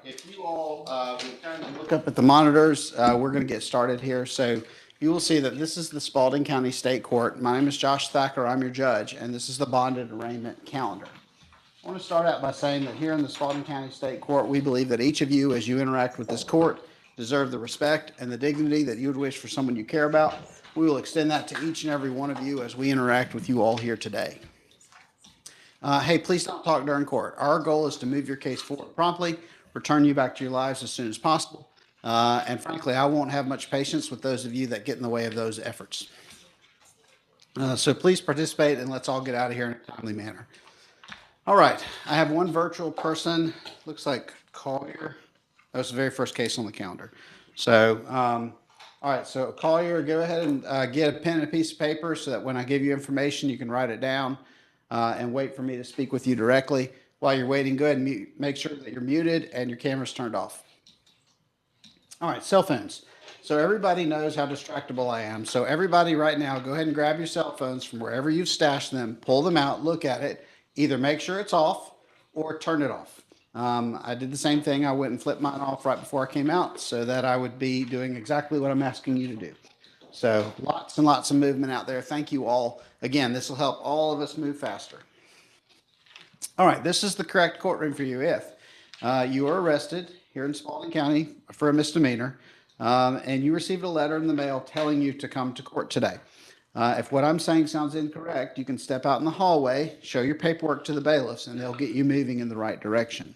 If you all would kind of look up at the monitors, we're going to get started here. So you will see that this is the Spalding County State Court. My name is Josh Thacker. I'm your judge, and this is the bonded arraignment calendar. I want to start out by saying that here in the Spalding County State Court, we believe that each of you, as you interact with this court, deserve the respect and the dignity that you would wish for someone you care about. We will extend that to each and every one of you as we interact with you all here today. Hey, please don't talk during court. Our goal is to move your case forward promptly, return you back to your lives as soon as possible. And frankly, I won't have much patience with those of you that get in the way of those efforts. So please participate and let's all get out of here in a timely manner. All right, I have one virtual person, looks like Collier. That was the very first case on the calendar. So, all right, so Collier, go ahead and get a pen and a piece of paper so that when I give you information, you can write it down and wait for me to speak with you directly. While you're waiting, go ahead and make sure that you're muted and your camera's turned off. All right, cell phones. So everybody knows how distractible I am. So everybody right now, go ahead and grab your cell phones from wherever you've stashed them, pull them out, look at it, either make sure it's off or turn it off. I did the same thing. I went and flipped mine off right before I came out so that I would be doing exactly what I'm asking you to do. So lots and lots of movement out there. Thank you all. Again, this will help all of us move faster. All right, this is the correct courtroom for you if you are arrested here in Spalding County for a misdemeanor and you received a letter in the mail telling you to come to court today. If what I'm saying sounds incorrect, you can step out in the hallway, show your paperwork to the bailiffs, and they'll get you moving in the right direction.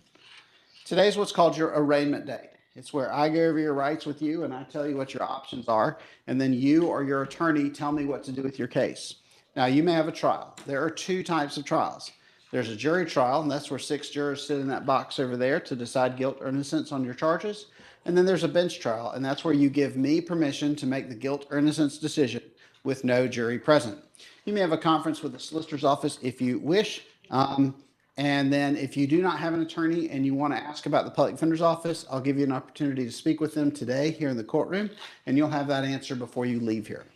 Today's what's called your arraignment date. It's where I go over your rights with you and I tell you what your options are, and then you or your attorney tell me what to do with your case. Now, you may have a trial. There are two types of trials. There's a jury trial, and that's where 6 jurors sit in that box over there to decide guilt or innocence on your charges. And then there's a bench trial, and that's where you give me permission to make the guilt or innocence decision with no jury present. You may have a conference with the solicitor's office if you wish. And then if you do not have an attorney and you want to ask about the public defender's office, I'll give you an opportunity to speak with them today here in the courtroom, and you'll have that answer before you leave here.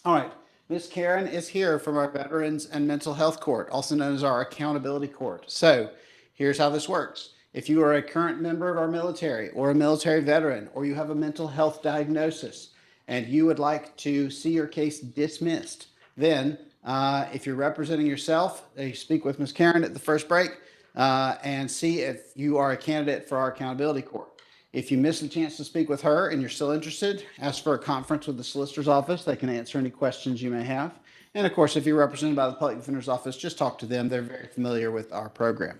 All right, Ms. Karen is here from our Veterans and Mental Health Court, also known as our Accountability Court. So here's how this works. If you are a current member of our military or a military veteran, or you have a mental health diagnosis, and you would like to see your case dismissed, then if you're representing yourself, you speak with Ms. Karen at the first break and see if you are a candidate for our accountability court. If you miss the chance to speak with her and you're still interested, ask for a conference with the solicitor's office. They can answer any questions you may have. And of course, if you're represented by the public defender's office, just talk to them. They're very familiar with our program.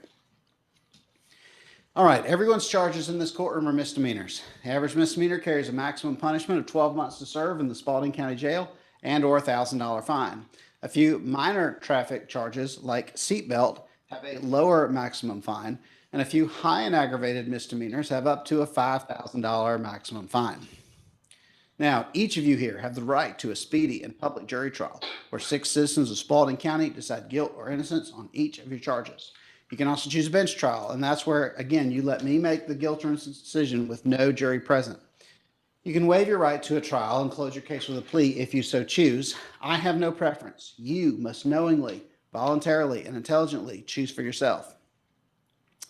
All right, everyone's charges in this courtroom are misdemeanors. The average misdemeanor carries a maximum punishment of 12 months to serve in the Spalding County Jail and or $1,000 fine. A few minor traffic charges like seatbelt have a lower maximum fine, and a few high and aggravated misdemeanors have up to a $5,000 maximum fine. Now, each of you here have the right to a speedy and public jury trial where 6 citizens of Spalding County decide guilt or innocence on each of your charges. You can also choose a bench trial, and that's where, again, you let me make the guilt or innocence decision with no jury present. You can waive your right to a trial and close your case with a plea if you so choose. I have no preference. You must knowingly, voluntarily, and intelligently choose for yourself.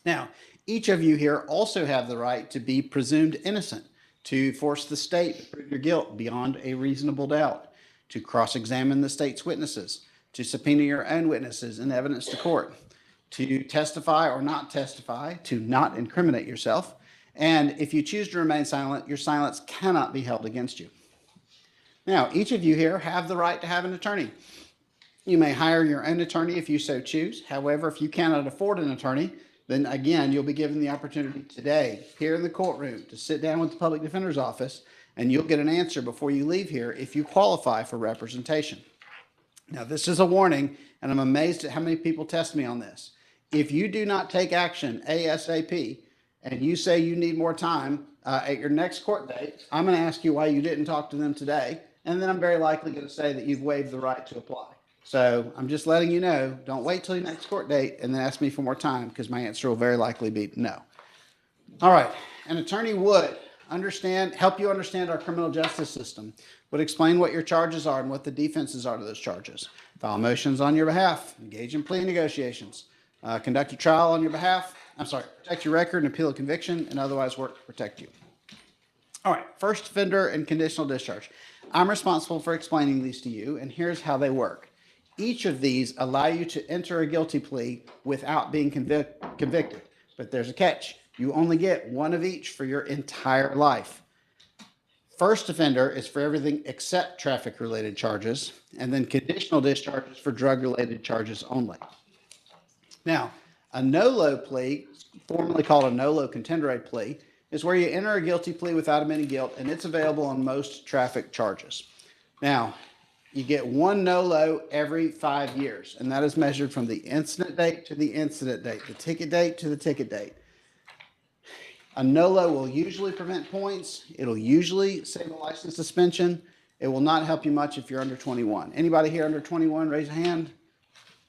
Now, each of you here also have the right to be presumed innocent, to force the state to prove your guilt beyond a reasonable doubt, to cross-examine the state's witnesses, to subpoena your own witnesses and evidence to court, to testify or not testify, to not incriminate yourself. And if you choose to remain silent, your silence cannot be held against you. Now, each of you here have the right to have an attorney. You may hire your own attorney if you so choose. However, if you cannot afford an attorney, then again, you'll be given the opportunity today here in the courtroom to sit down with the public defender's office, and you'll get an answer before you leave here if you qualify for representation. Now, this is a warning, and I'm amazed at how many people test me on this. If you do not take action ASAP and you say you need more time at your next court date, I'm going to ask you why you didn't talk to them today, and then I'm very likely going to say that you've waived the right to apply. So I'm just letting you know, don't wait till your next court date and then ask me for more time, because my answer will very likely be no. All right, an attorney would help you understand our criminal justice system, would explain what your charges are and what the defenses are to those charges, file motions on your behalf, engage in plea negotiations, conduct your trial on your behalf. Protect your record and appeal a conviction, and otherwise work to protect you. All right, first offender and conditional discharge. I'm responsible for explaining these to you, and here's how they work. Each of these allow you to enter a guilty plea without being convicted, but there's a catch. You only get one of each for your entire life. First offender is for everything except traffic-related charges, and then conditional discharge is for drug-related charges only. Now, a no-low plea, formerly called a no-low contendere plea, is where you enter a guilty plea without admitting guilt, and it's available on most traffic charges. Now, you get one no-low every 5 years, and that is measured from the incident date to the incident date, the ticket date to the ticket date. A no-low will usually prevent points. It'll usually save a license suspension. It will not help you much if you're under 21. Anybody here under 21, raise a hand.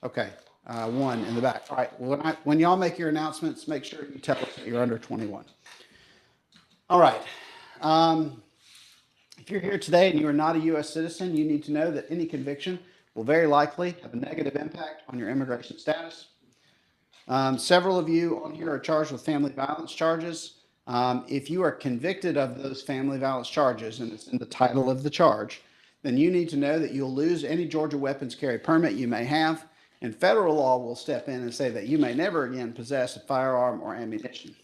Okay, one in the back. All right, well, when y'all make your announcements, make sure you tell us that you're under 21. All right. If you're here today and you are not a U.S. citizen, you need to know that any conviction will very likely have a negative impact on your immigration status. Several of you on here are charged with family violence charges. If you are convicted of those family violence charges, and it's in the title of the charge, then you need to know that you'll lose any Georgia weapons carry permit you may have, and federal law will step in and say that you may never again possess a firearm or ammunition.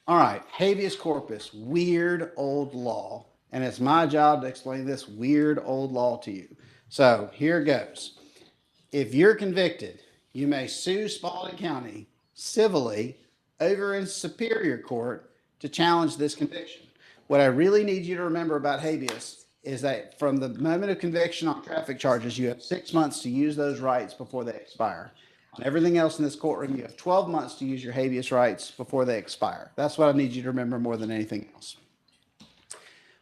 All right, habeas corpus, weird old law, and it's my job to explain this weird old law to you. So here goes. If you're convicted, you may sue Spalding County civilly over in Superior Court to challenge this conviction. What I really need you to remember about habeas is that from the moment of conviction on traffic charges, you have 6 months to use those rights before they expire. On everything else in this courtroom, you have 12 months to use your habeas rights before they expire. That's what I need you to remember more than anything else.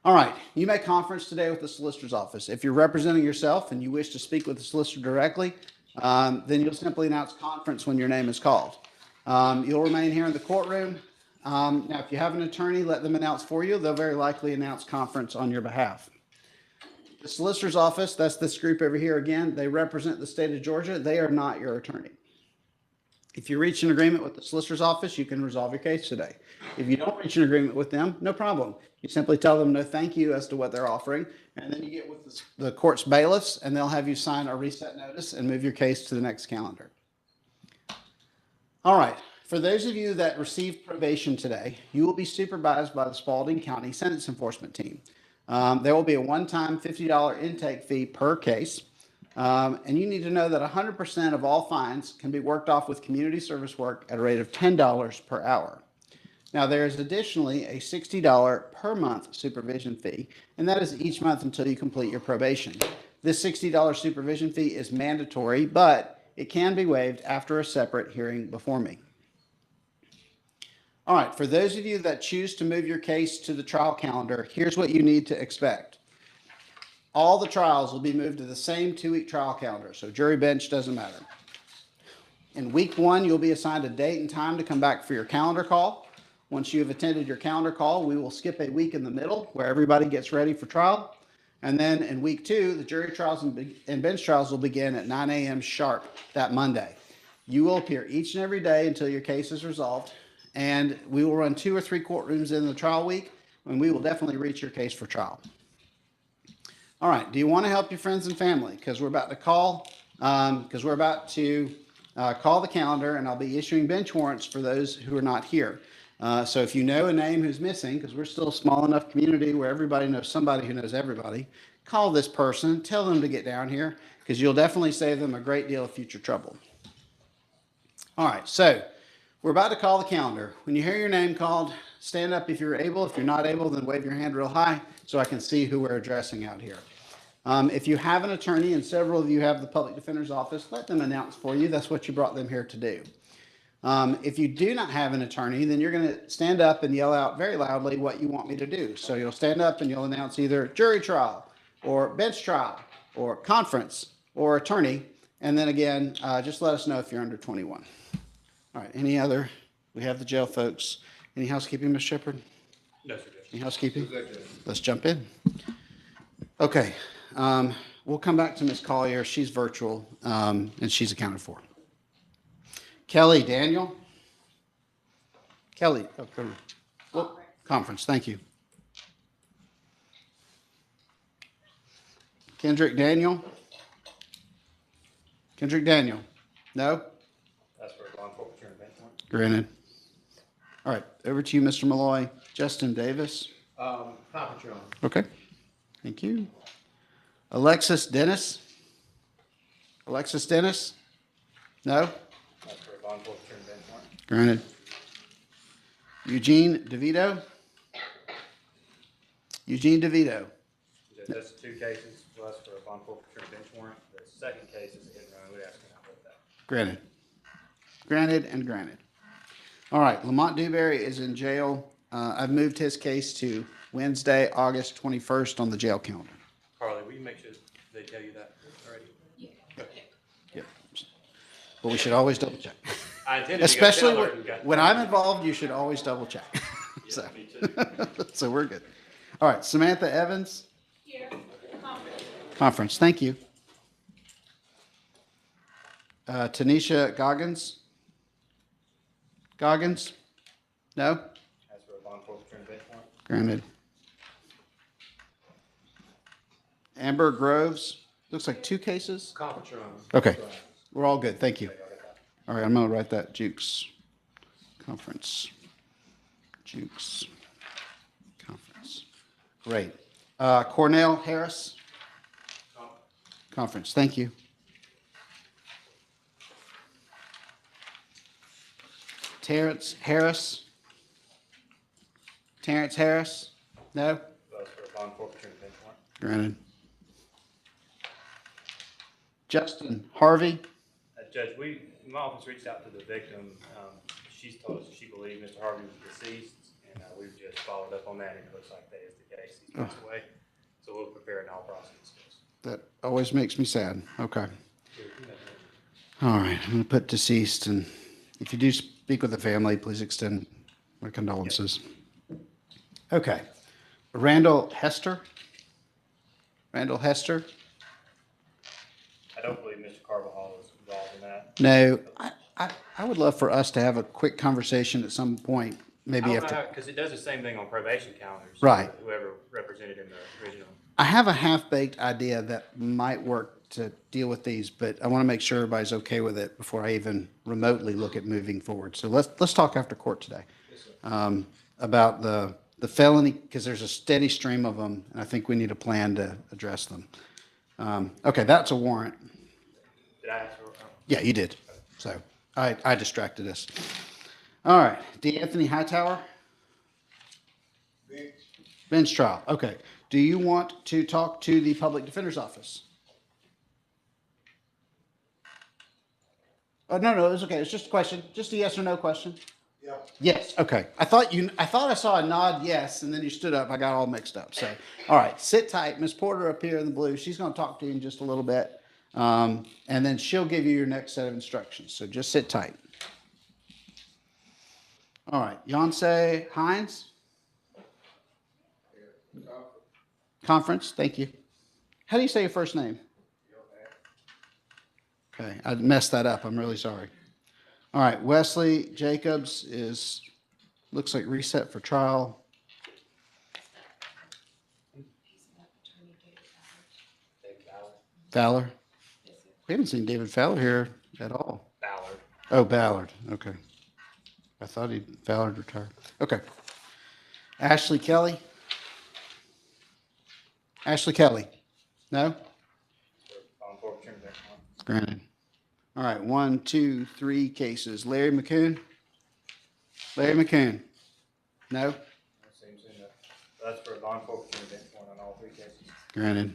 All right, you may conference today with the solicitor's office. If you're representing yourself and you wish to speak with the solicitor directly, then you'll simply announce conference when your name is called. You'll remain here in the courtroom. Now, if you have an attorney, let them announce for you. They'll very likely announce conference on your behalf. The solicitor's office, that's this group over here again, they represent the state of Georgia. They are not your attorney. If you reach an agreement with the solicitor's office, you can resolve your case today. If you don't reach an agreement with them, no problem. You simply tell them no thank you as to what they're offering, and then you get with the court's bailiffs, and they'll have you sign a reset notice and move your case to the next calendar. All right. For those of you that received probation today, you will be supervised by the Spalding County Sentence Enforcement Team. There will be a one-time $50 intake fee per case. And you need to know that 100% of all fines can be worked off with community service work at a rate of $10 per hour. Now, there is additionally a $60 per month supervision fee, and that is each month until you complete your probation. This $60 supervision fee is mandatory, but it can be waived after a separate hearing before me. All right, for those of you that choose to move your case to the trial calendar, here's what you need to expect. All the trials will be moved to the same 2-week trial calendar, so jury bench doesn't matter. In week 1, you'll be assigned a date and time to come back for your calendar call. Once you have attended your calendar call, we will skip a week in the middle where everybody gets ready for trial. And then in week 2, the jury trials and bench trials will begin at 9 a.m. sharp that Monday. You will appear each and every day until your case is resolved, and we will run 2 or 3 courtrooms in the trial week, and we will definitely reach your case for trial. All right, do you want to help your friends and family? Because we're about to call the calendar, and I'll be issuing bench warrants for those who are not here. So if you know a name who's missing, because we're still a small enough community where everybody knows somebody who knows everybody, call this person, tell them to get down here, because you'll definitely save them a great deal of future trouble. All right, so we're about to call the calendar. When you hear your name called, stand up if you're able. If you're not able, then wave your hand real high so I can see who we're addressing out here. If you have an attorney, and several of you have the public defender's office, let them announce for you. That's what you brought them here to do. If you do not have an attorney, then you're going to stand up and yell out very loudly what you want me to do. So you'll stand up and you'll announce either jury trial or bench trial or conference or attorney. And then again, just let us know if you're under 21. All right, any other? We have the jail folks. Any housekeeping, Ms. Shepherd? No, sir. Any housekeeping? Let's jump in. Okay, we'll come back to Ms. Collier. She's virtual, and she's accounted for. Kelly Daniel. Kelly, oh, go- well, conference, thank you. Kendrick Daniel. Kendrick Daniel. No? That's for bond forfeiture and bench warrant. Granted. All right, over to you, Mr. Malloy. Justin Davis. Conference, Your Honor. Okay, thank you. Alexis Dennis. Alexis Dennis? No? That's for bond forfeiture and bench warrant. Granted. Eugene DeVito? Eugene DeVito? That's 2 cases, plus for a bond forfeiture and bench warrant. The second case is a hit and run. We're asking out with that. Granted. Granted and granted. All right, Lamont Dewberry is in jail. I've moved his case to Wednesday, August 21st on the jail calendar. Carly, will you make sure they tell you that already? Yeah. But we should always double check. I intended to go Especially tell her and got- when I'm involved, you should always double check. So, me too. so we're good. All right, Samantha Evans. Here, conference. Conference, thank you. Tanisha Goggins? Goggins? No? That's for a bond forfeiture and bench warrant. Granted. Amber Groves, looks like 2 cases. Conference, Your Honor. Okay, we're all good, thank you. All right, I'm gonna write that, Jukes. Conference. Jukes. Conference. Great. Cornell Harris? Conference, thank you. Terrence Harris? Terrence Harris? No? That's for a bond forfeiture and bench warrant. Granted. Justin Harvey? Judge, my office reached out to the victim. She's told us she believed Mr. Harvey was deceased, and we've just followed up on that, and it looks like that is the case. He's passed away. So we'll prepare an all process. That always makes me sad. Okay. All right, I'm going to put deceased, and if you do speak with the family, please extend my condolences. Okay. Randall Hester? Randall Hester? I don't believe Mr. Carvajal is involved in that. No, I would love for us to have a quick conversation at some point, maybe after. Because it does the same thing on probation calendars. Right. Whoever represented in the original. I have a half-baked idea that might work to deal with these, but I want to make sure everybody's okay with it before I even remotely look at moving forward. So let's talk after court today about the felony, because there's a steady stream of them, and I think we need a plan to address them. Okay, that's a warrant. Did I ask for? Yeah, you did. So I distracted us. All right, D. Anthony Hightower? Bench trial, okay. Do you want to talk to the public defender's office? Oh, no, it's okay. It's just a question, just a yes or no question. Yeah. Yes, okay. I thought I saw a nod yes, and then you stood up. I got all mixed up. So, all right, sit tight. Miss Porter up here in the blue, she's going to talk to you in just a little bit. And then she'll give you your next set of instructions. So just sit tight. All right, Yonsei Hines? Conference, thank you. How do you say your first name? Okay, I messed that up. I'm really sorry. All right, Wesley Jacobs looks like reset for trial. Fowler? We haven't seen David Fowler here at all. Ballard. Oh, Ballard, okay. I thought Ballard retired. Okay. Ashley Kelly? Ashley Kelly? No? Bond forfeiture and bench warrant. Granted. All right, 1, 2, 3 cases. Larry McCoon? Larry McCoon? No? That seems in the, that's for a bond forfeiture and bench warrant on all 3 cases. Granted.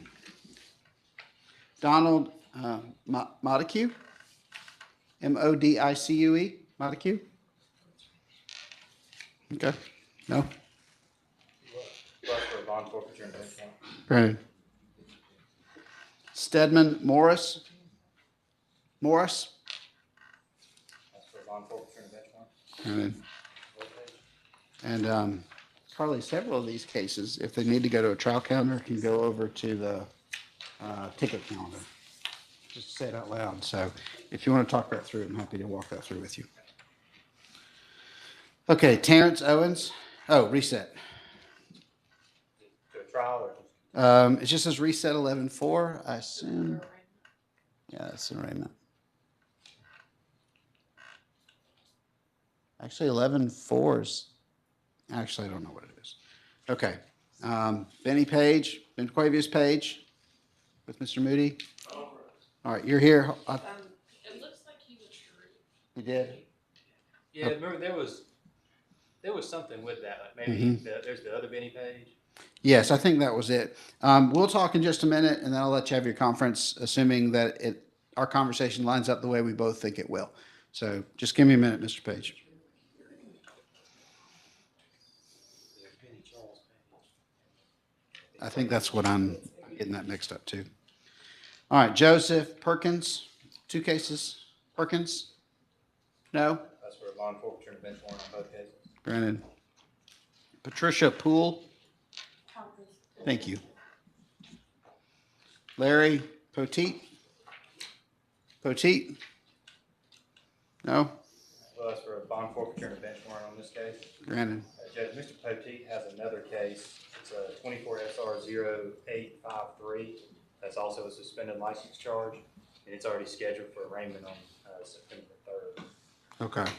Donald Modicue? Modicue? Modicue? Okay. No? Plus for a bond forfeiture and bench warrant. Granted. Stedman Morris? Morris? That's for a bond forfeiture and bench warrant. Granted. And Carly, several of these cases, if they need to go to a trial calendar, can go over to the ticket calendar. just say it out loud. So if you want to talk that through, I'm happy to walk that through with you. Okay, Terrence Owens. Oh, reset. To a trial or just? It just says reset 11-4, I assume. Yeah, that's an arraignment. Actually, 11-4 is, actually, I don't know what it is. Okay. Benny Page, Ben Quavius Page with Mr. Moody. All right, you're here. It looks like he was through. You did? Yeah, remember there was something with that, like maybe there's the other Benny page. Yes, I think that was it. We'll talk in just a minute, and then I'll let you have your conference, assuming that our conversation lines up the way we both think it will. So just give me a minute, Mr. Page. I think that's what I'm getting that mixed up too. All right, Joseph Perkins, 2 cases. Perkins? No? That's for a bond forfeiture and bench warrant on both cases. Granted. Patricia Poole? Conference. Thank you. Larry Poteet? Poteet? No? Well, that's for a bond forfeiture and a bench warrant on this case. Granted. Judge, Mr. Poteet has another case. It's a 24 SR 0853. That's also a suspended license charge, and it's already scheduled for arraignment on September 3rd. Okay.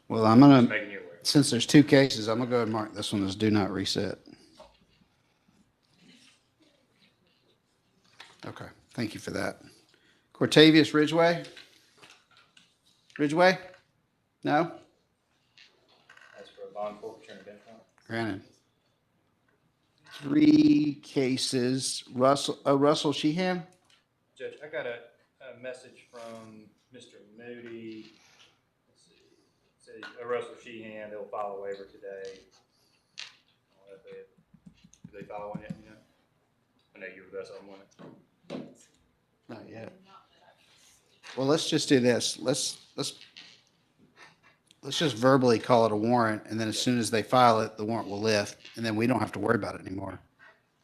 Well, I'm going Just to, making you aware. since there's 2 cases, I'm going to go ahead and mark this one as do not reset. Okay. Thank you for that. Cortavius Ridgway? Ridgway? No? That's for a bond forfeiture and a bench warrant. Granted. 3 cases. Russell Sheehan? Judge, I got a message from Mr. Moody. Let's see. It says, Russell Sheehan, they'll file a waiver today. I don't know if did they file one yet, you know? I know you were the best on one. Not yet. Well, let's just do this. Let's just verbally call it a warrant, and then as soon as they file it, the warrant will lift, and then we don't have to worry about it anymore.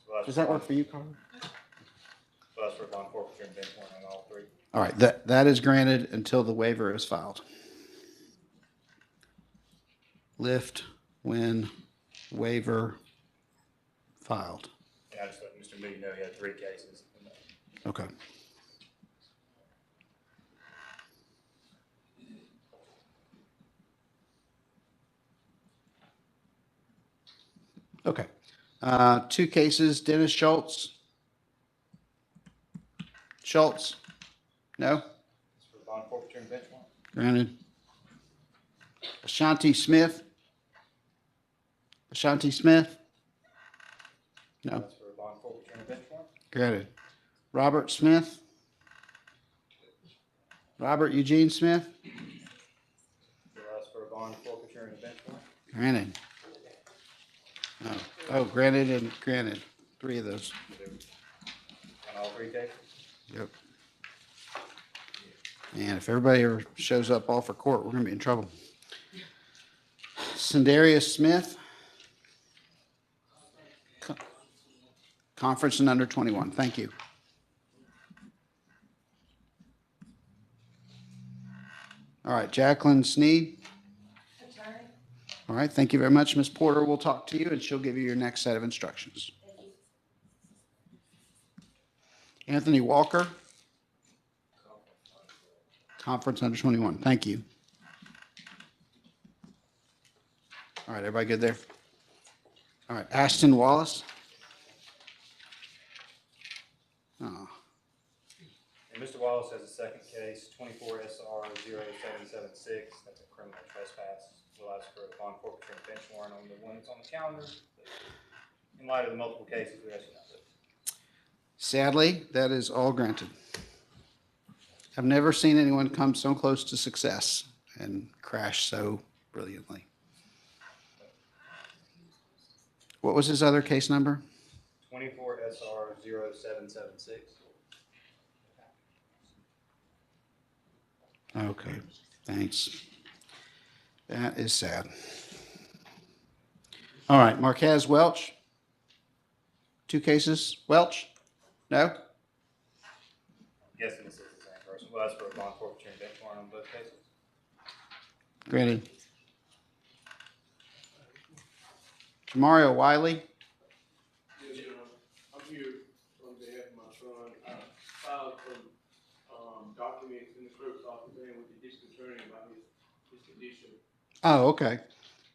Well, that's Does that work for you, Carter? Well, that's for bond forfeiture and bench warrant on all 3. All right, that is granted until the waiver is filed. Lift when waiver filed. And I just let Mr. Moody know he had 3 cases. Okay. Okay. 2 cases, Dennis Schultz. Schultz? No? It's for bond forfeiture and bench warrant. Granted. Ashanti Smith? Ashanti Smith? No. That's for bond forfeiture and bench warrant. Granted. Robert Smith? Robert Eugene Smith? So that's for bond forfeiture and bench warrant. Granted. No. Oh, granted and granted. 3 of those. On all 3 cases. Yep. And if everybody ever shows up all for court, we're gonna be in trouble. Sindarius Smith. Conference and under 21. Thank you. All right, Jacqueline Sneed. Attorney. All right, thank you very much. Ms. Porter will talk to you, and she'll give you your next set of instructions. Anthony Walker. Conference under 21. Thank you. All right, everybody good there? All right, Ashton Wallace. Oh, And Mr. Wallace has a second case, 24 SR 0776. That's a criminal trespass. We'll ask for a bond forfeiture and bench warrant on the one that's on the calendar. In light of the multiple cases, we ask you not to. sadly, that is all granted. I've never seen anyone come so close to success and crash so brilliantly. What was his other case number? 24 SR 0776. Okay, thanks. That is sad. All right, Marquez Welch. 2 cases. Welch? No? Guessing this is the same. We'll ask for a bond forfeiture and bench warrant on both cases. Granted. Jamario Wiley. Yes, I'm here on behalf of my son. I filed some, documents in the clerk's office and with the district attorney about his condition. Oh, okay.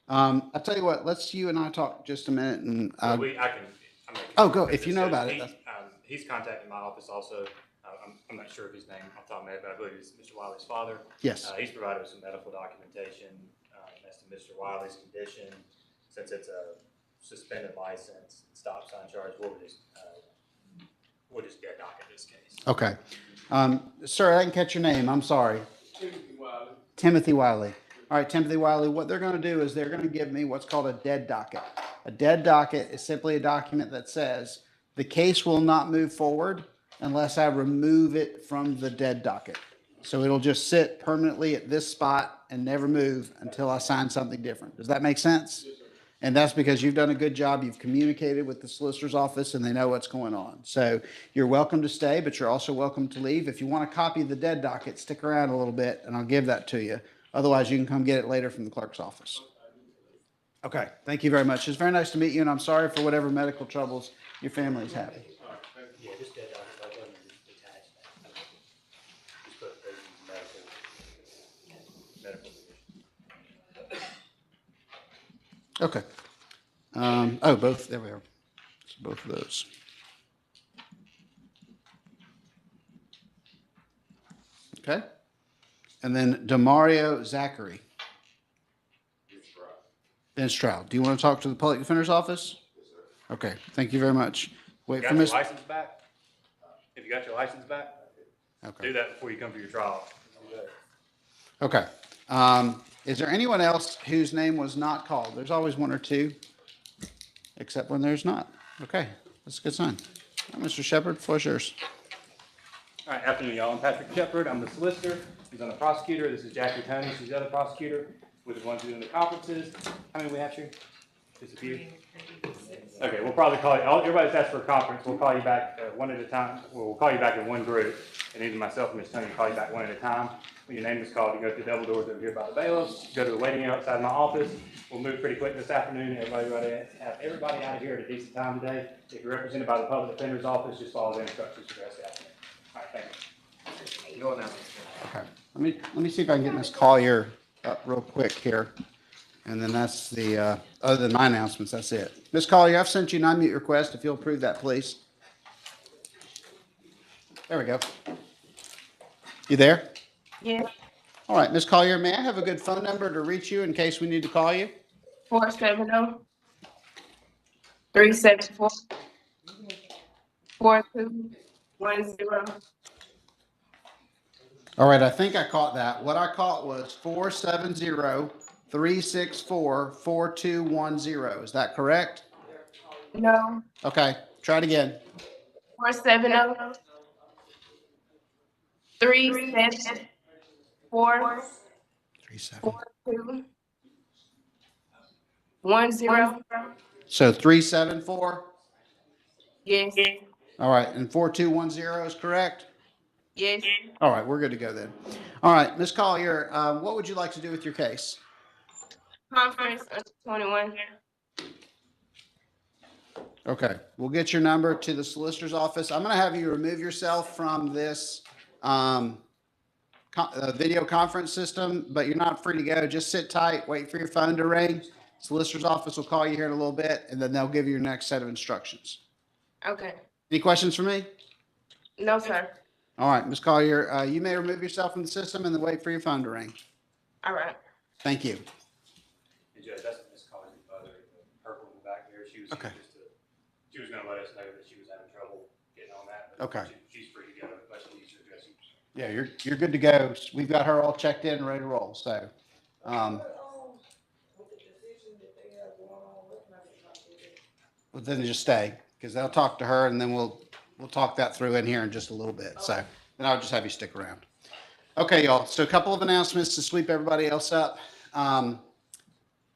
I'll tell you what, let's you and I talk just a minute and, I can. oh, go, if you know about it. He's contacted my office also. I'm not sure of his name off the top of my head, but I believe he's Mr. Wiley's father. Yes. He's provided some medical documentation, as to Mr. Wiley's condition. Since it's a suspended license, stop sign charge, we'll just get a docket this case. Okay. Sir, I didn't catch your name. I'm sorry. Timothy Wiley. Timothy Wiley. All right, Timothy Wiley, what they're going to do is they're going to give me what's called a dead docket. A dead docket is simply a document that says the case will not move forward unless I remove it from the dead docket. So it'll just sit permanently at this spot and never move until I sign something different. Does that make sense? Yes, sir. And that's because you've done a good job. You've communicated with the solicitor's office and they know what's going on. So you're welcome to stay, but you're also welcome to leave. If you want a copy of the dead docket, stick around a little bit and I'll give that to you. Otherwise, you can come get it later from the clerk's office. Okay, thank you very much. It's very nice to meet you, and I'm sorry for whatever medical troubles your family is having. All right, thank you. Yeah, just dead docket, like that, and just attach that. Just put the medical condition. Okay. Oh, both, there we are. So both of those. Okay. And then Demario Zachary. Vince Stroud. Do you want to talk to the public defender's office? Yes, sir. Okay, thank you very much. Wait Got for your Miss. license back? Have you got your license back? Do Okay. that before you come for your trial. Okay. Is there anyone else whose name was not called? There's always one or two, except when there's not. Okay, that's a good sign. All right, Mr. Shepard, floor's yours. All right, afternoon, y'all. I'm Patrick Shepard. I'm the solicitor. He's on the prosecutor. This is Jackie Tony. She's the other prosecutor. We're the ones doing the conferences. How many we have here? Just a few? Okay, we'll probably call you, everybody's asked for a conference. We'll call you back one at a time. We'll call you back in one group. And either myself or Ms. Tony will call you back one at a time. When your name is called, you go through the double doors over here by the bailiffs, go to the waiting area outside my office. We'll move pretty quick this afternoon. Have everybody out of here at a decent time today. If you're represented by the public defender's office, just follow the instructions for the rest of the afternoon. All right, thank you. Go now. Okay. Let me see if I can get Ms. Collier up real quick here. And then that's the, other than my announcements, that's it. Ms. Collier, I've sent you an unmute request. If you'll approve that, please. There we go. You there? Yeah, All right, Ms. Collier, may I have a good phone number to reach you in case we need to call you? 470-374-4210. All right, I think I caught that. What I caught was 470-364-4210. Is that correct? No, Okay, try it again. 470-374-4210. 37. So 374? Yes, All right, and 4210 is correct? yes. All right, we're good to go then. All right, Ms. Collier, what would you like to do with your case? Conference under 21. Okay, we'll get your number to the solicitor's office. I'm going to have you remove yourself from this video conference system, but you're not free to go. Just sit tight, wait for your phone to ring. Solicitor's office will call you here in a little bit, and then they'll give you your next set of instructions. Okay. Any questions for me? No, sir. All right, Ms. Collier, you may remove yourself from the system and then wait for your phone to ring. All right. Thank you. And Judge, that's Ms. Collins' mother, the purple in the back there. She was Okay. she was gonna let us know that she was having trouble getting on that. but Okay. She's free to go, but she needs to address you. Yeah, you're good to go. We've got her all checked in and ready to roll, so. Well, then just stay, because they'll talk to her and then we'll talk that through in here in just a little bit. So then I'll just have you stick around. Okay, y'all. So a couple of announcements to sweep everybody else up.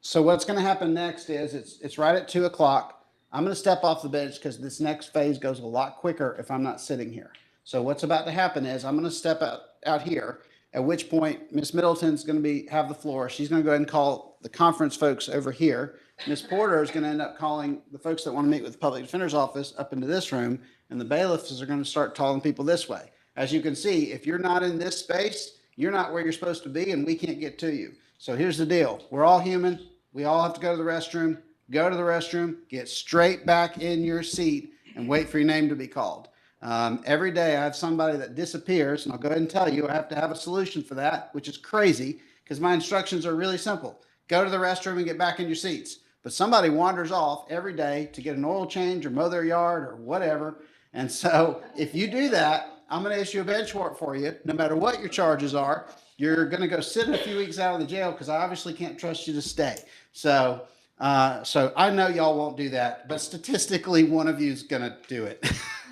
So what's going to happen next is it's right at 2:00. I'm going to step off the bench because this next phase goes a lot quicker if I'm not sitting here. So what's about to happen is I'm going to step out out here, at which point Ms. Middleton's going to have the floor. She's going to go ahead and call the conference folks over here. Ms. Porter is going to end up calling the folks that want to meet with the public defender's office up into this room, and the bailiffs are going to start calling people this way. As you can see, if you're not in this space, you're not where you're supposed to be, and we can't get to you. So here's the deal. We're all human. We all have to go to the restroom. Go to the restroom, get straight back in your seat, and wait for your name to be called. Every day I have somebody that disappears, and I'll go ahead and tell you, I have to have a solution for that, which is crazy because my instructions are really simple. Go to the restroom and get back in your seats. But somebody wanders off every day to get an oil change or mow their yard or whatever. And so if you do that, I'm going to issue a bench warrant for you. No matter what your charges are, you're going to go sit a few weeks out of the jail because I obviously can't trust you to stay. So I know y'all won't do that, but statistically, one of you is going to do it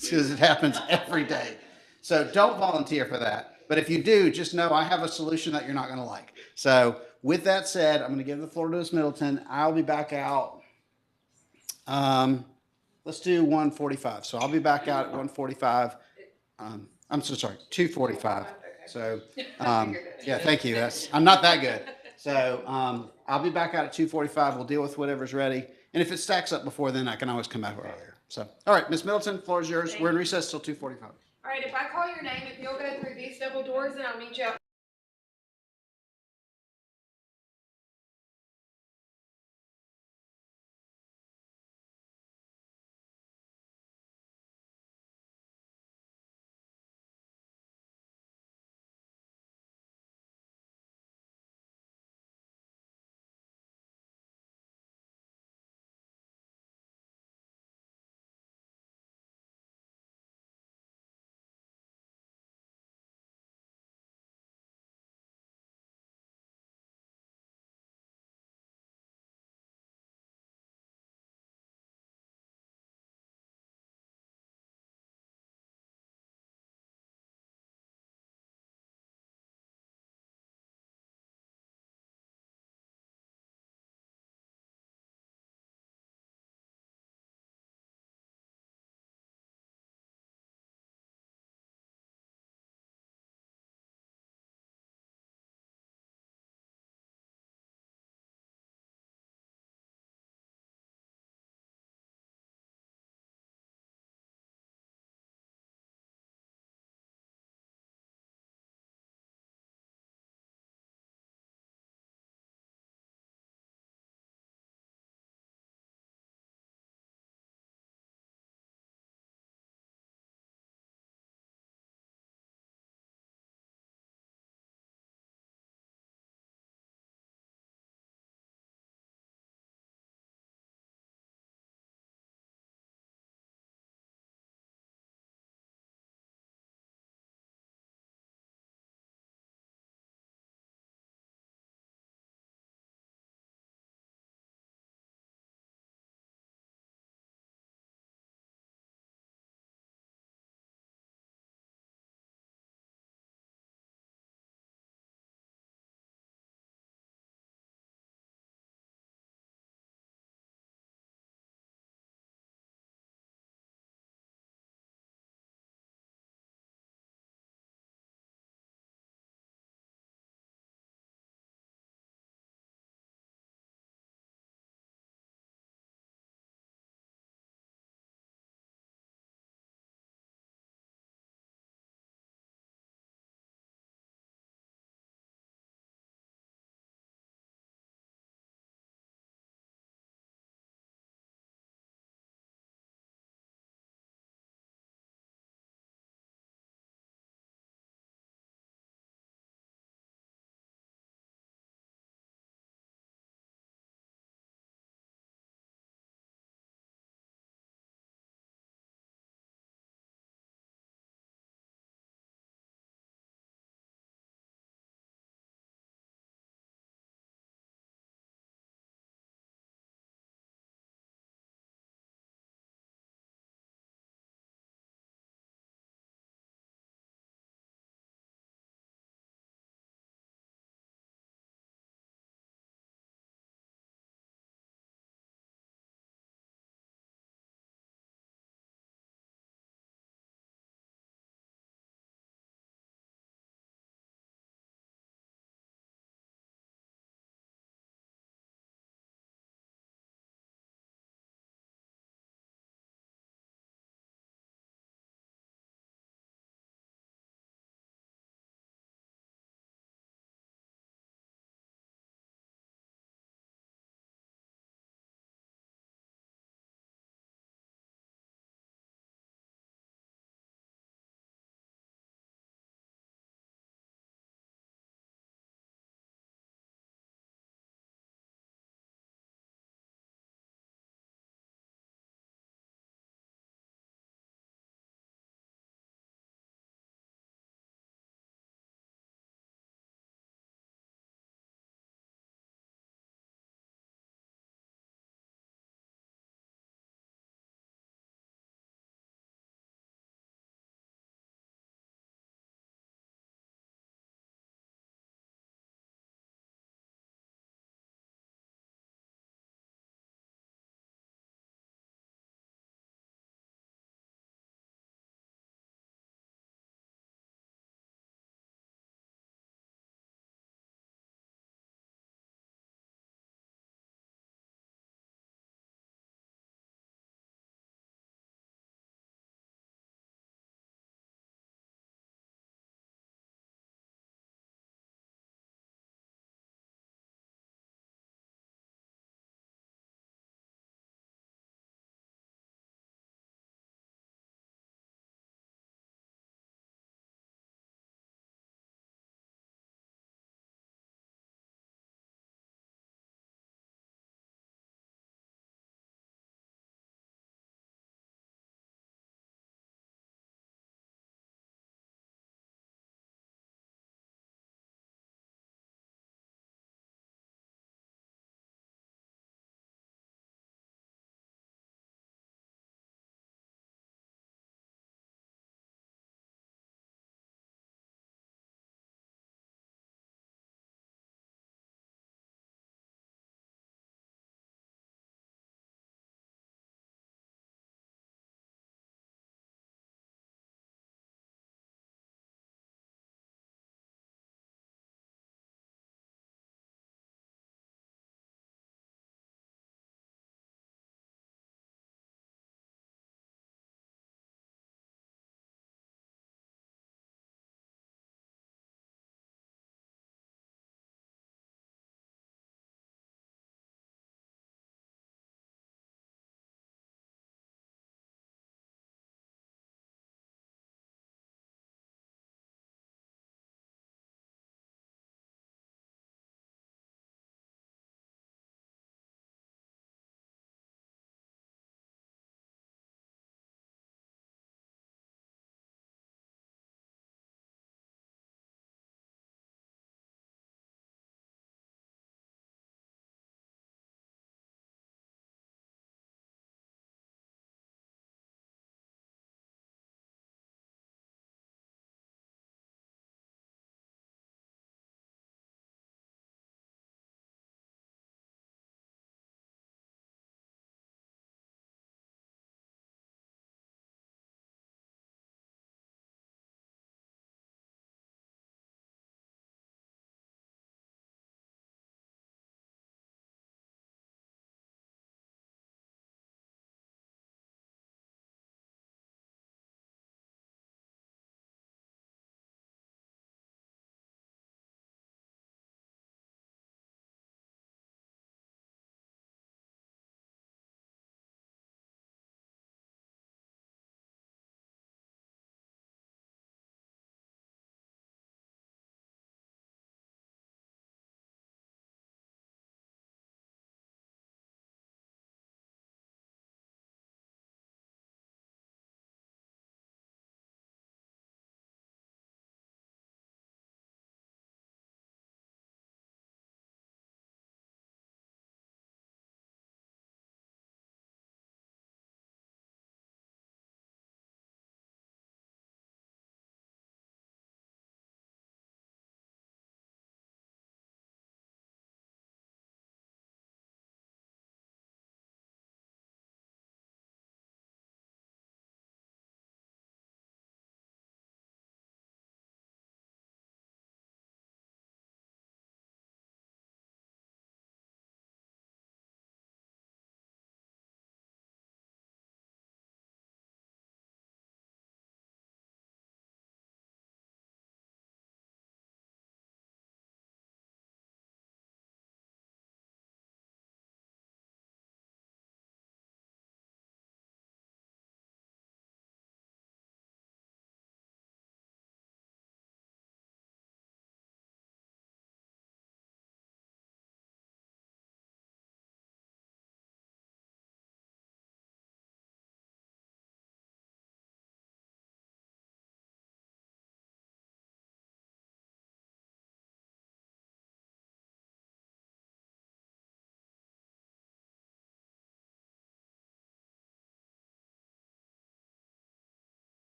because it happens every day. So don't volunteer for that. But if you do, just know I have a solution that you're not going to like. So with that said, I'm going to give the floor to Ms. Middleton. I'll be back out. Let's do 1:45. So I'll be back out at 1:45. I'm so sorry, 2:45. So, yeah, thank you. I'm not that good. So, I'll be back out at 2:45. We'll deal with whatever's ready. And if it stacks up before then, I can always come back earlier. So, all right, Ms. Middleton, floor is yours. We're in recess till 2:45. All right, if I call your name, if you'll go through these double doors, then I'll meet you out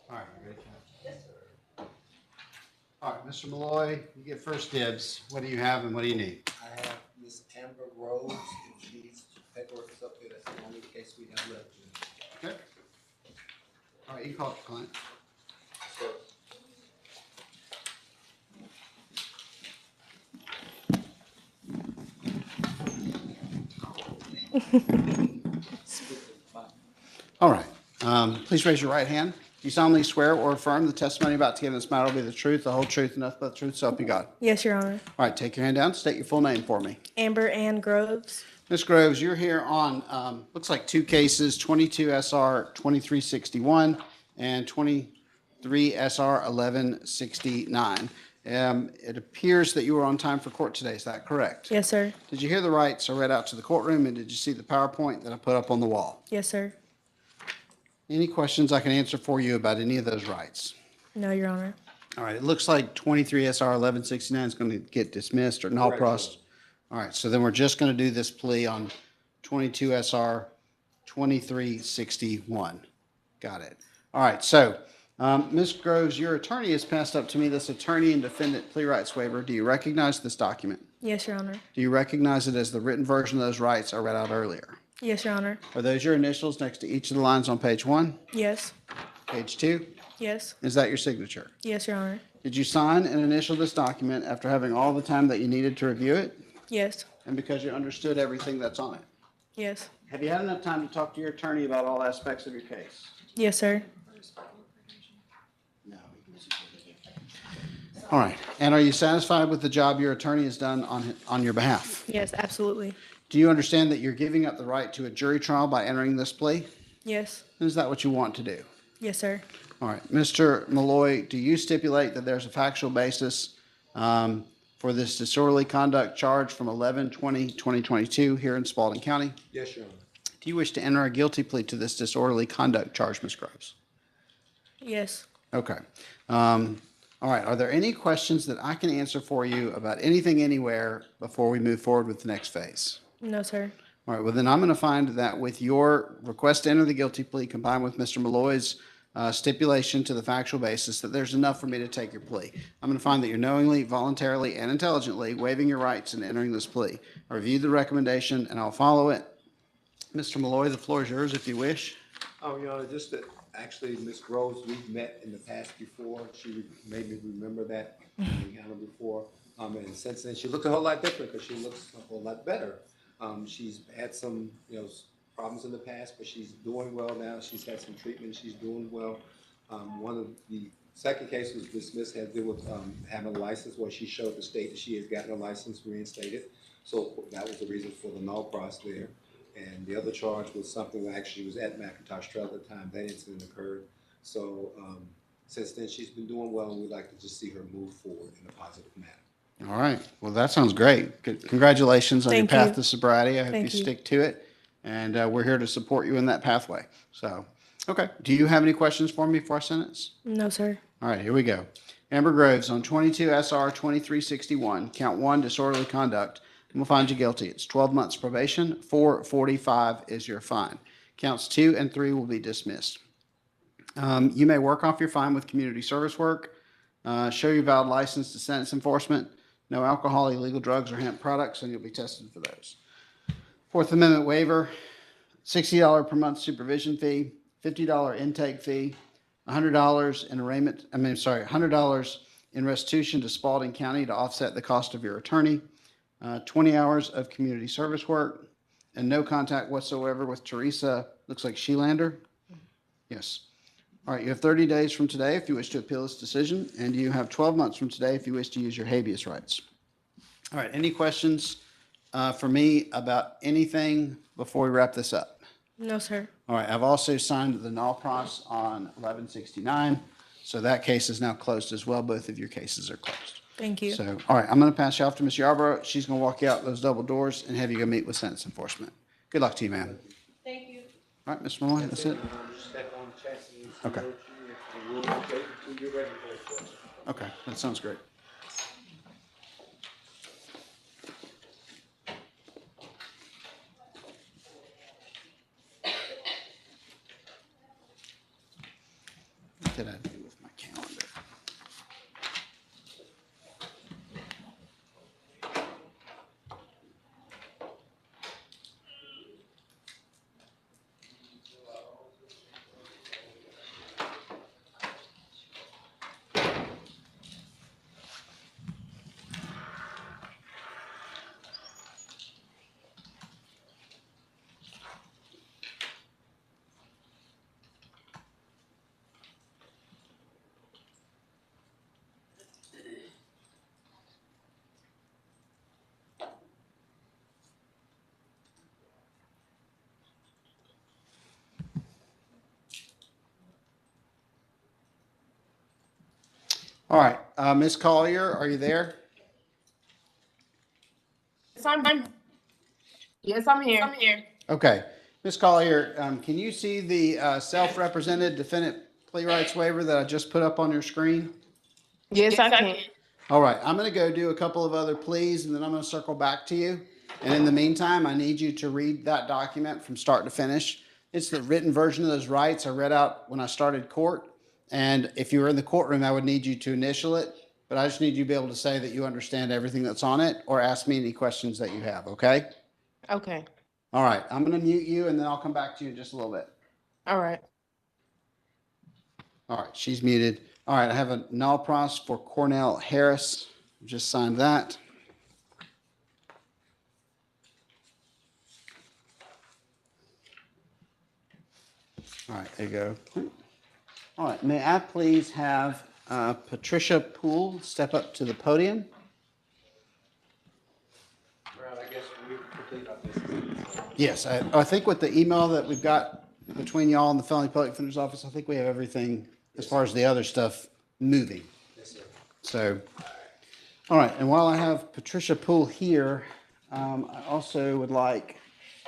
All right, you ready? All right, Mr. Malloy, you get first dibs. What do you have and what do you need? I have Miss Amber Rose, if she's paperwork is up here, that's the only case we have left. Okay. All right, you call it the client. So, All right. Please raise your right hand. Do you solemnly swear or affirm the testimony about to give in this matter will be the truth, the whole truth, and nothing but the truth, so help you God? Yes, Your Honor. All right, take your hand down. State your full name for me. Amber Ann Groves. Ms. Groves, you're here on, looks like two cases, 22 SR 2361 and 23 SR 1169. It appears that you were on time for court today. Is that correct? Yes, sir. Did you hear the rights I read out to the courtroom, and did you see the PowerPoint that I put up on the wall? Yes, sir. Any questions I can answer for you about any of those rights? No, Your Honor. All right, it looks like 23 SR 1169 is going to get dismissed or null pros. All right, so then we're just going to do this plea on 22 SR 2361. Got it. All right, so Ms. Groves, your attorney has passed up to me this attorney and defendant plea rights waiver. Do you recognize this document? Yes, Your Honor. Do you recognize it as the written version of those rights I read out earlier? Yes, Your Honor. Are those your initials next to each of the lines on page 1? Yes. Page 2? Yes. Is that your signature? Yes, Your Honor. Did you sign and initial this document after having all the time that you needed to review it Yes. and because you understood everything that's on it? Yes. Have you had enough time to talk to your attorney about all aspects of your case? Yes, sir. No. All right. And are you satisfied with the job your attorney has done on your behalf? Yes, absolutely. Do you understand that you're giving up the right to a jury trial by entering this plea? Yes. Is that what you want to do? Yes, sir. All right. Mr. Malloy, do you stipulate that there's a factual basis for this disorderly conduct charge from 11/20/2022 here in Spalding County? yes, Your Honor. Do you wish to enter a guilty plea to this disorderly conduct charge, Ms. Groves? Yes. Okay. All right. Are there any questions that I can answer for you about anything, anywhere, before we move forward with the next phase? No, sir. All right. Well, then I'm going to find that with your request to enter the guilty plea combined with Mr. Malloy's stipulation to the factual basis, that there's enough for me to take your plea. I'm going to find that you're knowingly, voluntarily, and intelligently waiving your rights in entering this plea. I reviewed the recommendation and I'll follow it. Mr. Malloy, the floor is yours if you wish. Your Honor, just that, actually, Miss Rose, we've met in the past before. She made me remember that encounter before. And since then, she looked a whole lot different because she looks a whole lot better. She's had some, problems in the past, but she's doing well now. She's had some treatment. She's doing well. One of the second case was dismissed, had to do with having a license, where she showed the state that she has gotten a license reinstated. So that was the reason for the null pros there. And the other charge was something that actually was at McIntosh Trail at the time that incident occurred. So since then, she's been doing well, and we'd like to just see her move forward in a positive manner. All right. Well, that sounds great. Congratulations on your Thank path you. to sobriety. I hope you Thank you. stick to it. And we're here to support you in that pathway. So, okay. Do you have any questions for me before I sentence? No, sir. All right, here we go. Amber Groves on 22 SR 2361, count 1, disorderly conduct. And we'll find you guilty. It's 12 months probation. 445 is your fine. Counts 2 and 3 will be dismissed. You may work off your fine with community service work. Show your valid license to sentence enforcement. No alcohol, illegal drugs, or hemp products, and you'll be tested for those. Fourth Amendment waiver, $60 per month supervision fee, $50 intake fee, $100 in arraignment, $100 in restitution to Spalding County to offset the cost of your attorney, 20 hours of community service work, and no contact whatsoever with Teresa, looks like Shelander? Yes. All right, you have 30 days from today if you wish to appeal this decision, and you have 12 months from today if you wish to use your habeas rights. All right, any questions for me about anything before we wrap this up? No, sir. All right, I've also signed the null pros on 1169, so that case is now closed as well. Both of your cases are closed. Thank you. So, all right, I'm going to pass you off to Ms. Yarborough. She's going to walk you out those double doors and have you go meet with sentence enforcement. Good luck to you, ma'am. Thank you. All right, Mr. Malloy, that's it? Step on the chassis. Okay. And we'll update until you're ready for it. Okay, that sounds great. did I do with my calendar? All right, Ms. Collier, are you there? Yes, I'm here. Okay. Ms. Collier, can you see the self-represented defendant plea rights waiver that I just put up on your screen? Yes, I can. All right, I'm going to go do a couple of other pleas, and then I'm going to circle back to you. And in the meantime, I need you to read that document from start to finish. It's the written version of those rights I read out when I started court. And if you were in the courtroom, I would need you to initial it. But I just need you to be able to say that you understand everything that's on it, or ask me any questions that you have, okay? Okay. All right, I'm going to mute you, and then I'll come back to you in just a little bit. All right. All right, she's muted. All right, I have a null pros for Cornell Harris. Just signed that. All right, there you go. All right, may I please have Patricia Poole step up to the podium? Brad, I guess we complete our business. Yes, I think with the email that we've got between y'all and the Felony Public Defender's Office, I think we have everything as far as the other stuff moving. Yes, sir. So, all right, and while I have Patricia Poole here, I also would like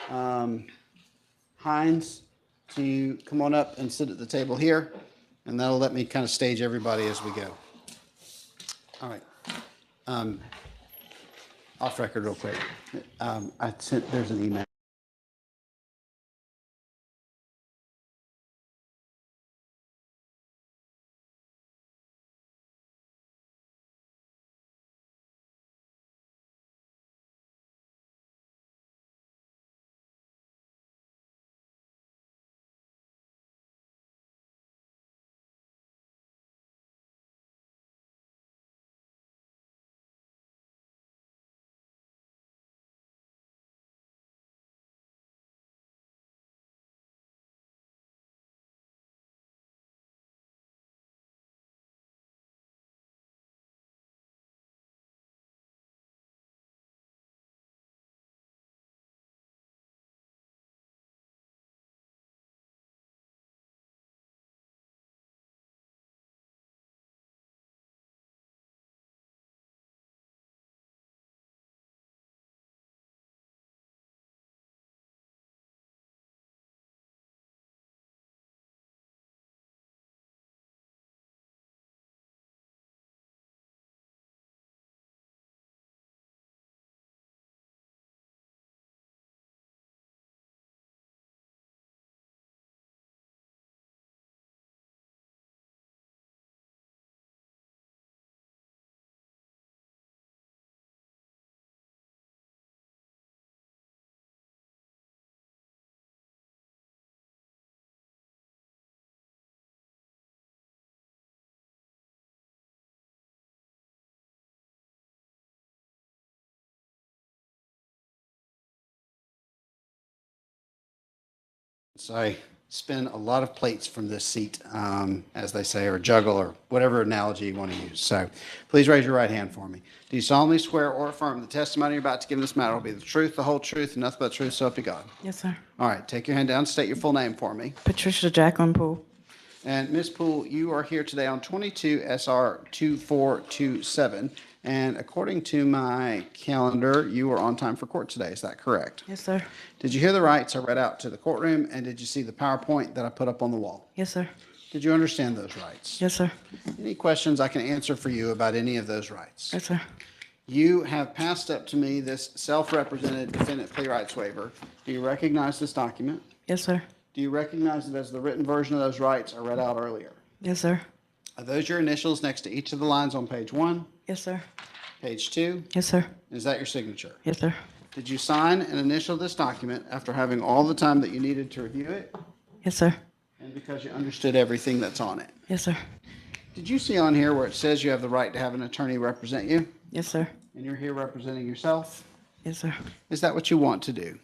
Hines to come on up and sit at the table here, and that'll let me kind of stage everybody as we go. All right. Off record real quick. There's an email. So I spin a lot of plates from this seat, as they say, or juggle, or whatever analogy you want to use. So please raise your right hand for me. Do you solemnly swear or affirm the testimony you're about to give in this matter will be the truth, the whole truth, and nothing but the truth, so help you God? Yes, sir. All right, take your hand down, state your full name for me. Patricia Jacqueline Poole. And Ms. Poole, you are here today on 22 SR 2427. And according to my calendar, you are on time for court today. Is that correct? Yes, sir. Did you hear the rights I read out to the courtroom? And did you see the PowerPoint that I put up on the wall? Yes, sir. Did you understand those rights? Yes, sir. Any questions I can answer for you about any of those rights? Yes, sir. You have passed up to me this self-represented defendant plea rights waiver. Do you recognize this document? Yes, sir. Do you recognize it as the written version of those rights I read out earlier? Yes, sir. Are those your initials next to each of the lines on page 1, Yes, sir. page 2? Yes, sir. Is that your signature? Yes, sir. Did you sign and initial this document after having all the time that you needed to review it Yes, sir. and because you understood everything that's on it? Yes, sir. Did you see on here where it says you have the right to have an attorney represent you Yes, sir. and you're here representing yourself? Yes, sir. Is that what you want to do?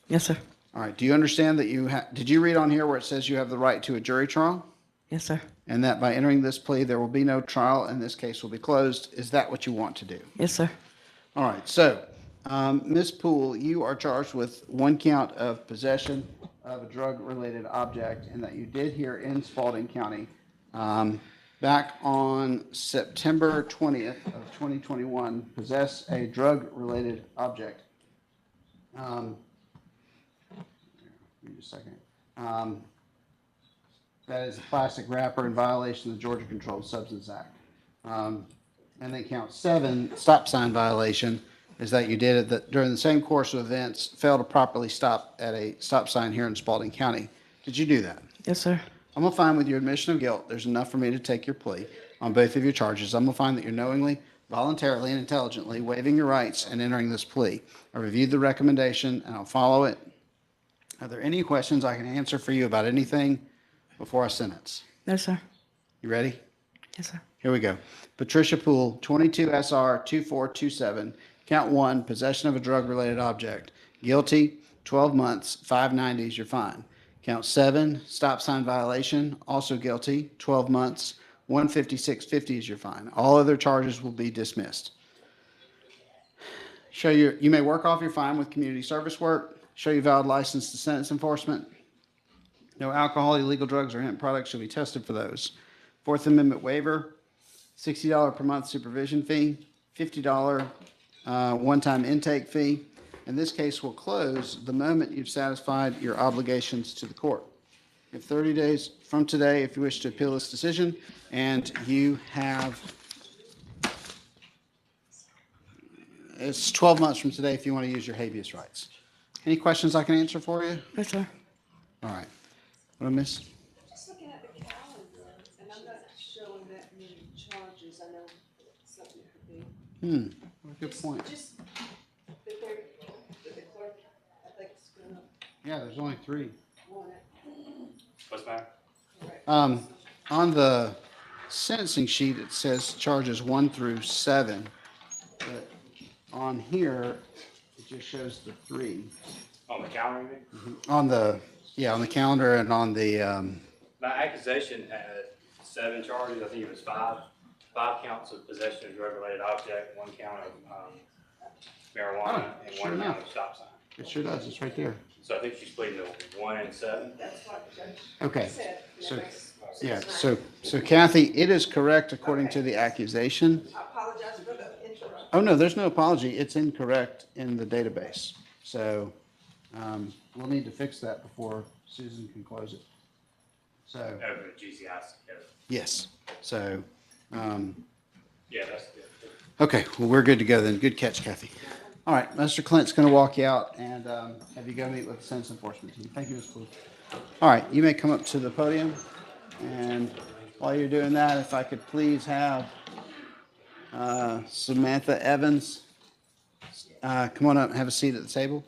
Yes, sir. All right. Do you understand that did you read on here where it says you have the right to a jury trial Yes, sir. and that by entering this plea, there will be no trial and this case will be closed? Is that what you want to do? Yes, sir. All right. So, Ms. Poole, you are charged with one count of possession of a drug-related object and that you did here in Spalding County back on September 20th of 2021, possess a drug-related object. Give me just a second. That is a plastic wrapper in violation of the Georgia Controlled Substance Act. And then count 7, stop sign violation, is that you did it during the same course of events, failed to properly stop at a stop sign here in Spalding County. Did you do that? Yes, sir. I'm gonna find with your admission of guilt, there's enough for me to take your plea on both of your charges. I'm gonna find that you're knowingly, voluntarily, and intelligently waiving your rights and entering this plea. I reviewed the recommendation and I'll follow it. Are there any questions I can answer for you about anything before I sentence? No, sir. You ready? Yes, sir. Here we go. Patricia Poole, 22 SR 2427, count 1, possession of a drug-related object. Guilty, 12 months, 590 is your fine. Count 7, stop sign violation, also guilty, 12 months, 156.50 is your fine. All other charges will be dismissed. You may work off your fine with community service work. Show your valid license to sentence enforcement. No alcohol, illegal drugs, or hemp products shall be tested for those. Fourth Amendment waiver, $60 per month supervision fee, $50 one-time intake fee. And this case will close the moment you've satisfied your obligations to the court. You have 30 days from today if you wish to appeal this decision, and you have, it's 12 months from today if you want to use your habeas rights. Any questions I can answer for you? Yes, sir. All right. What I miss? Just looking at the calendar, and I'm not showing that many charges, I know something could be. What a good point. Just the clerk, I think it's gonna Yeah, there's only 3. want it. What's the matter? On the sentencing sheet, it says charges 1 through 7. But on here, it just shows the 3. On the calendar, you mean? On the calendar and on the, My accusation had 7 charges, I think it was 5 counts of possession of drug-related object, 1 count of marijuana, Oh, and sure 1 count enough. of stop sign. it sure does, it's right there. So I think she's pleading to 1 and 7. That's what the judge Okay. said. and So- that makes Yeah, sense. so Kathy, it is correct according to the accusation. I apologize for the interruption. Oh, no, there's no apology. It's incorrect in the database. So we'll need to fix that before Susan can close it. So, Over at GCIC. yes. So, Yeah, that's good. okay, well, we're good to go then. Good catch, Kathy. All right, Mr. Clint's going to walk you out and have you go meet with the sentence enforcement team. Thank you, Ms. Blue. All right, you may come up to the podium. And while you're doing that, if I could please have Samantha Evans come on up and have a seat at the table.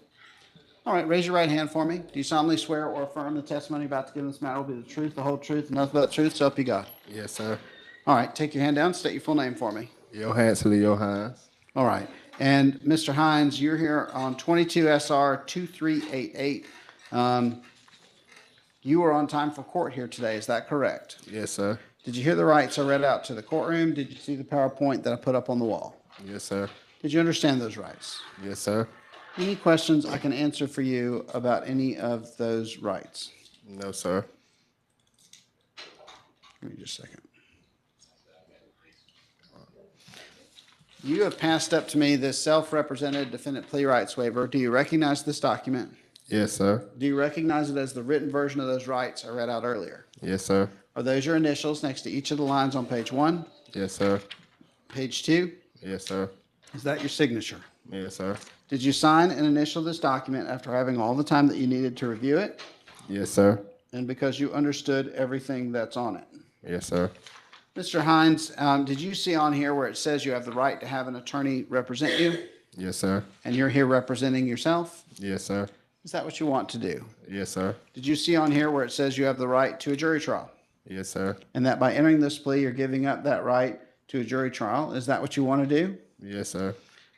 All right, raise your right hand for me. Do you solemnly swear or affirm the testimony about to give in this matter will be the truth, the whole truth, and nothing but the truth, so help you God? Yes, sir. All right, take your hand down, state your full name for me. Johansson Johans. All right, and Mr. Hines, you're here on 22 SR 2388. You are on time for court here today, is that correct? Yes, sir. Did you hear the rights I read out to the courtroom? Did you see the PowerPoint that I put up on the wall? Yes, sir. Did you understand those rights? Yes, sir. Any questions I can answer for you about any of those rights? No, sir. Give me just a second. You have passed up to me this self-represented defendant plea rights waiver. Do you recognize this document? Yes, sir. Do you recognize it as the written version of those rights I read out earlier? Yes, sir. Are those your initials next to each of the lines on page 1? Yes, sir. Page 2? Yes, sir. Is that your signature? Yes, sir. Did you sign and initial this document after having all the time that you needed to review it Yes, sir. and because you understood everything that's on it. Yes, sir. Mr. Hines, did you see on here where it says you have the right to have an attorney represent you, Yes, sir. and you're here representing yourself? Yes, sir. Is that what you want to do? Yes, sir. Did you see on here where it says you have the right to a jury trial, Yes, sir. and that by entering this plea, you're giving up that right to a jury trial? Is that what you want to do? Yes, sir.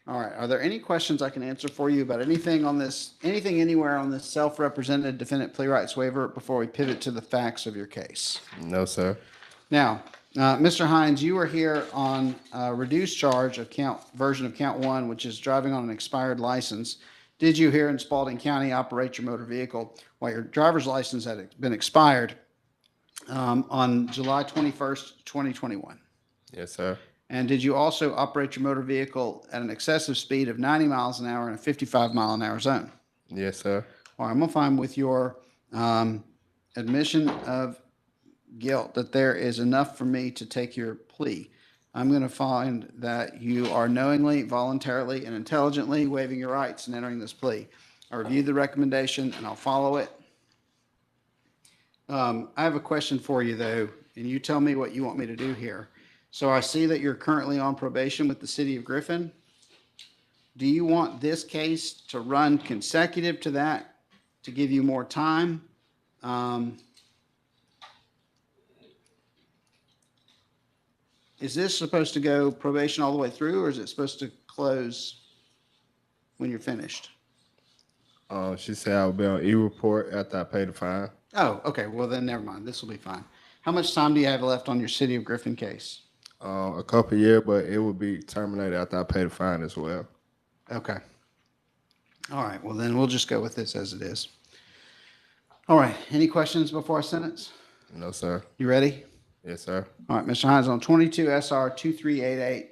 All right. Are there any questions I can answer for you about anything on this, anything anywhere on this self-represented defendant plea rights waiver before we pivot to the facts of your case? No, sir. Now, Mr. Hines, you were here on a reduced charge of version of count one, which is driving on an expired license. Did you here in Spalding County operate your motor vehicle while your driver's license had been expired on July 21st, 2021? Yes, sir. And did you also operate your motor vehicle at an excessive speed of 90 miles an hour in a 55-mile-an-hour zone? Yes, sir. All right, I'm going to find with your admission of guilt that there is enough for me to take your plea. I'm going to find that you are knowingly, voluntarily, and intelligently waiving your rights in entering this plea. I reviewed the recommendation and I'll follow it. I have a question for you though, and you tell me what you want me to do here. So I see that you're currently on probation with the city of Griffin. Do you want this case to run consecutive to that to give you more time? Is this supposed to go probation all the way through, or is it supposed to close when you're finished? She said I would be on e-report after I pay the fine. Oh, okay. Well, then never mind. This will be fine. How much time do you have left on your city of Griffin case? A couple years, but it will be terminated after I pay the fine as well. Okay. All right. Well, then we'll just go with this as it is. All right. Any questions before I sentence? No, sir. You ready? Yes, sir. All right, Mr. Hines, on 22 SR 2388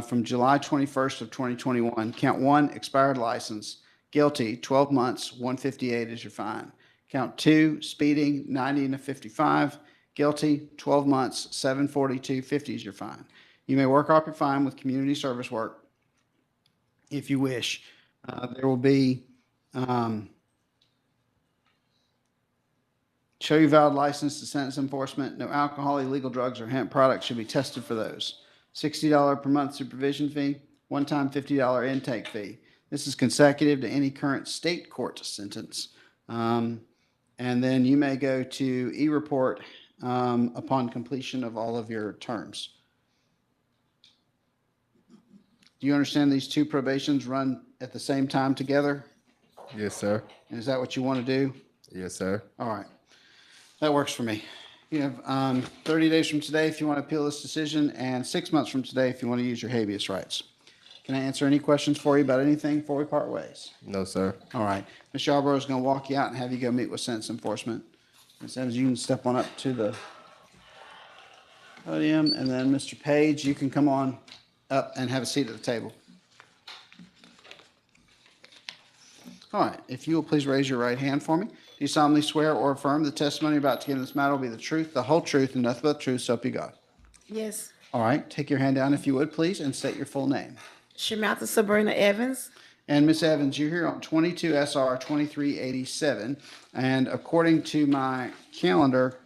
from July 21st of 2021, count one, expired license, guilty, 12 months, 158 is your fine. Count two, speeding, 90 and a 55, guilty, 12 months, 742.50 is your fine. You may work off your fine with community service work if you wish. There will be show your valid license to sentence enforcement. No alcohol, illegal drugs, or hemp products should be tested for those. $60 per month supervision fee, one-time $50 intake fee. This is consecutive to any current state court sentence. And then you may go to e-report upon completion of all of your terms. Do you understand these two probations run at the same time together? Yes, sir. And is that what you want to do? Yes, sir. All right. That works for me. You have 30 days from today if you want to appeal this decision, and 6 months from today if you want to use your habeas rights. Can I answer any questions for you about anything before we part ways? No, sir. All right. Ms. Yarborough is going to walk you out and have you go meet with sentence enforcement. Ms. Evans, you can step on up to the podium, and then Mr. Page, you can come on up and have a seat at the table. All right. If you will please raise your right hand for me. Do you solemnly swear or affirm the testimony you're about to give in this matter will be the truth, the whole truth, and nothing but the truth, so help you God? Yes. All right. Take your hand down if you would, please, and state your full name. Shamatha Sabrina Evans. And Ms. Evans, you're here on 22 SR 2387, and according to my calendar,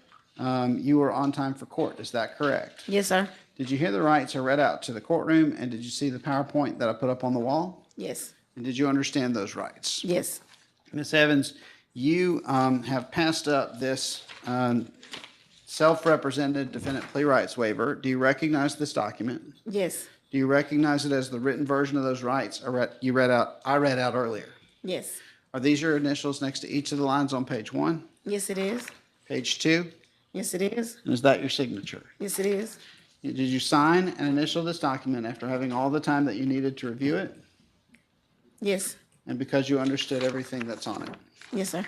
you were on time for court. Is that correct? Yes, sir. Did you hear the rights I read out to the courtroom, and did you see the PowerPoint that I put up on the wall? Yes. And did you understand those rights? Yes. Ms. Evans, you have passed up this self-represented defendant plea rights waiver. Do you recognize this document? Yes. Do you recognize it as the written version of those rights I read out earlier? Yes. Are these your initials next to each of the lines on page 1? Yes, it is. Page 2? Yes, it is. And is that your signature? Yes, it is. Did you sign and initial this document after having all the time that you needed to review it? Yes. And because you understood everything that's on it? Yes, sir.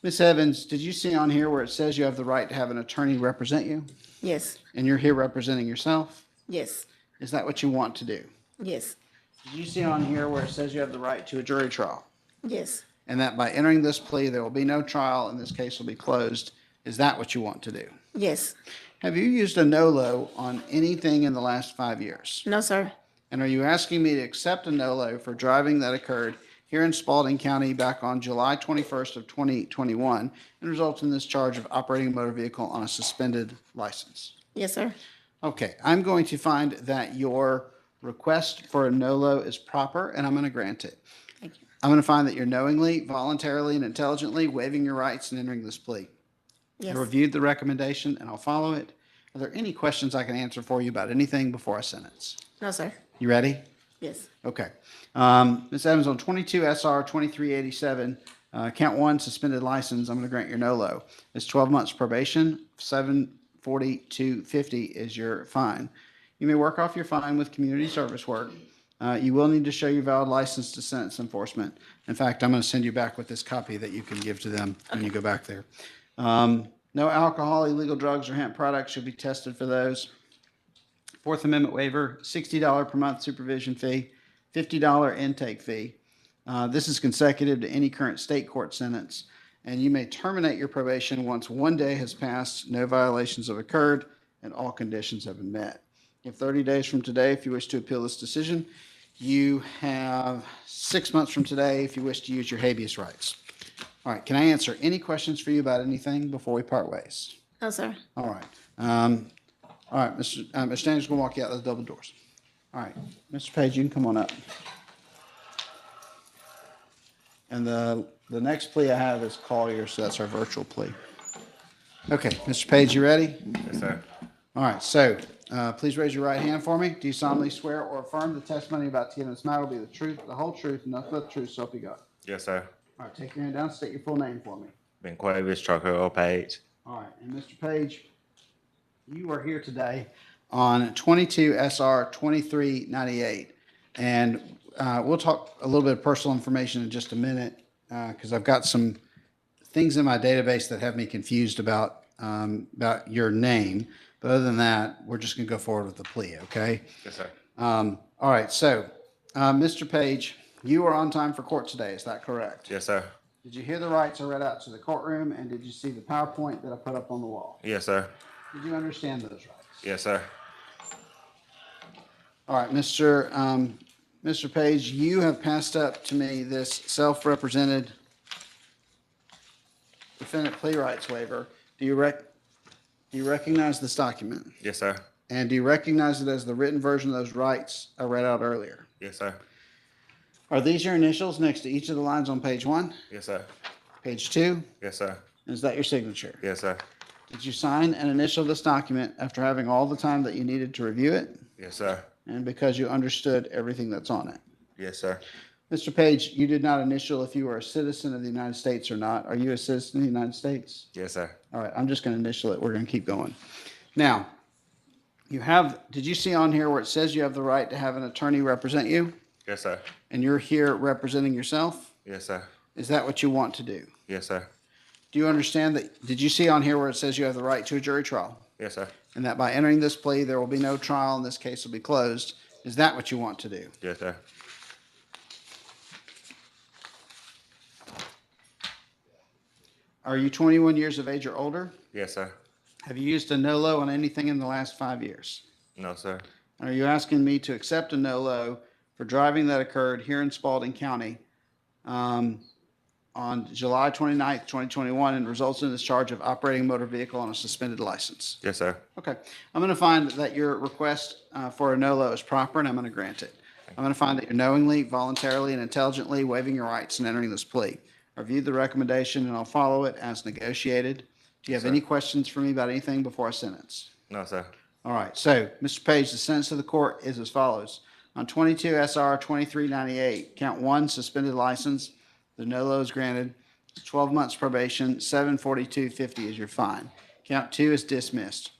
Ms. Evans, did you see on here where it says you have the right to have an attorney represent you? Yes. And you're here representing yourself? Yes. Is that what you want to do? Yes. Did you see on here where it says you have the right to a jury trial? Yes. And that by entering this plea, there will be no trial and this case will be closed? Is that what you want to do? Yes. Have you used a NOLO on anything in the last 5 years? No, sir. And are you asking me to accept a NOLO for driving that occurred here in Spalding County back on July 21st of 2021 and results in this charge of operating a motor vehicle on a suspended license. Yes, sir. Okay, I'm going to find that your request for a NOLO is proper, and I'm going to grant it. Thank you. I'm going to find that you're knowingly, voluntarily, and intelligently waiving your rights and entering this plea. Yes. I reviewed the recommendation, and I'll follow it. Are there any questions I can answer for you about anything before I sentence? No, sir. You ready? Yes. Okay. Ms. Evans, on 22 SR 2387, count 1, suspended license, I'm going to grant your NOLO. It's 12 months probation, $742.50 is your fine. You may work off your fine with community service work. You will need to show your valid license to sentence enforcement. In fact, I'm going to send you back with this copy that you can give to them when you go back there. No alcohol, illegal drugs, or hemp products should be tested for those. Fourth Amendment waiver, $60 per month supervision fee, $50 intake fee. This is consecutive to any current state court sentence, and you may terminate your probation once 1 day has passed, no violations have occurred, and all conditions have been met. You have 30 days from today if you wish to appeal this decision. You have 6 months from today if you wish to use your habeas rights. All right, can I answer any questions for you about anything before we part ways? No, sir. All right. All right, Mr. Daniels going to walk you out those double doors. All right, Mr. Page, you can come on up. And the next plea I have is Collier, so that's our virtual plea. Okay, Mr. Page, you ready? Yes, sir. All right, so please raise your right hand for me. Do you solemnly swear or affirm the testimony about to give in this matter will be the truth, the whole truth, and nothing but the truth, so help you God? Yes, sir. All right, take your hand down, state your full name for me. Ben Quavis, Trucker Page. All right, and Mr. Page, you are here today on 22 SR 2398, and we'll talk a little bit of personal information in just a minute because I've got some things in my database that have me confused about your name. But other than that, we're just going to go forward with the plea, okay? Yes, sir. All right, so Mr. Page, you are on time for court today, is that correct? Yes, sir. Did you hear the rights I read out to the courtroom, and did you see the PowerPoint that I put up on the wall? Yes, sir. Did you understand those rights? Yes, sir. All right, Mr. Page, you have passed up to me this self-represented defendant plea rights waiver. Do you recognize this document? Yes, sir. And do you recognize it as the written version of those rights I read out earlier? Yes, sir. Are these your initials next to each of the lines on page 1? Yes, sir. Page 2? Yes, sir. Is that your signature? Yes, sir. Did you sign and initial this document after having all the time that you needed to review it Yes, sir. and because you understood everything that's on it? Yes, sir. Mr. Page, you did not initial if you were a citizen of the United States or not. Are you a citizen of the United States? Yes, sir. All right, I'm just going to initial it. We're going to keep going. Now, did you see on here where it says you have the right to have an attorney represent you? Yes, sir. And you're here representing yourself? Yes, sir. Is that what you want to do? Yes, sir. Do you understand that? Did you see on here where it says you have the right to a jury trial? Yes, sir. And that by entering this plea, there will be no trial and this case will be closed? Is that what you want to do? Yes, sir. Are you 21 years of age or older? Yes, sir. Have you used a NOLO on anything in the last 5 years? No, sir. Are you asking me to accept a NOLO for driving that occurred here in Spalding County on July 29th, 2021 and results in this charge of operating a motor vehicle on a suspended license? Yes, sir. Okay. I'm going to find that your request for a NOLO is proper, and I'm going to grant it. I'm going to find that you're knowingly, voluntarily, and intelligently waiving your rights and entering this plea. I reviewed the recommendation, and I'll follow it as negotiated. Do you have Sir. any questions for me about anything before I sentence? No, sir. All right. So, Mr. Page, the sentence of the court is as follows. On 22 SR 2398, count 1, suspended license. The NOLO is granted. 12 months probation, $742.50 is your fine. Count 2 is dismissed.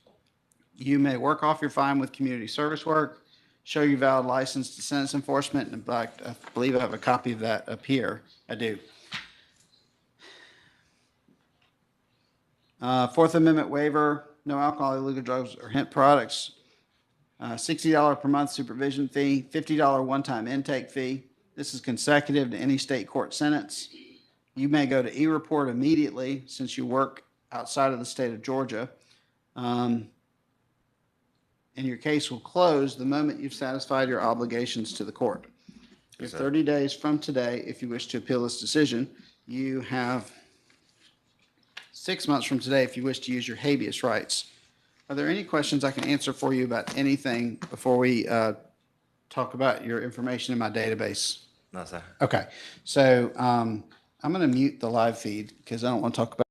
You may work off your fine with community service work, show your valid license to sentence enforcement. In fact, I believe I have a copy of that up here. I do. Fourth Amendment waiver, no alcohol, illegal drugs, or hemp products. $60 per month supervision fee, $50 one-time intake fee. This is consecutive to any state court sentence. You may go to e-report immediately since you work outside of the state of Georgia. And your case will close the moment you've satisfied your obligations to the court. You have sir. 30 days from today if you wish to appeal this decision. You have 6 months from today if you wish to use your habeas rights. Are there any questions I can answer for you about anything before we talk about your information in my database? No, sir. Okay, so I'm going to mute the live feed because I don't want to talk about.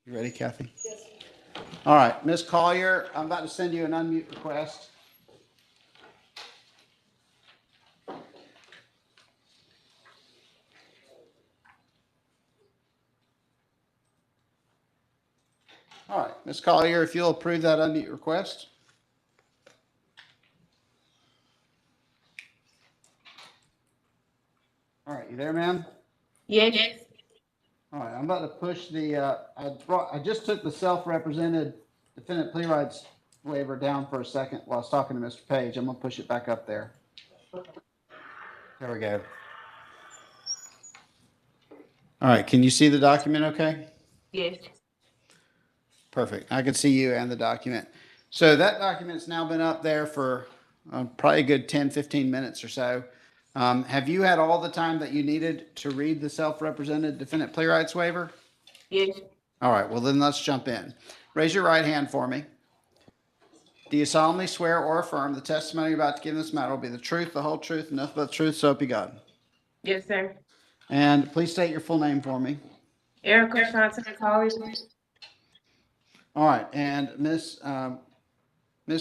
You ready, Kathy? Yes. All right, Ms. Collier, I'm about to send you an unmute request. All right, Ms. Collier, if you'll approve that unmute request. All right, you there, ma'am? Yes. All right, I'm about to push the, I just took the self-represented defendant plea rights waiver down for a second while I was talking to Mr. Page. I'm gonna push it back up there. There we go. All right, can you see the document okay? Yes. Perfect. I can see you and the document. So that document's now been up there for probably a good 10, 15 minutes or so. Have you had all the time that you needed to read the self-represented defendant plea rights waiver? Yes. All right, well then let's jump in. Raise your right hand for me. Do you solemnly swear or affirm the testimony you're about to give in this matter will be the truth, the whole truth, and nothing but the truth, so help you God? Yes, sir. And please state your full name for me. Erica Shante Collier. All right, and Ms.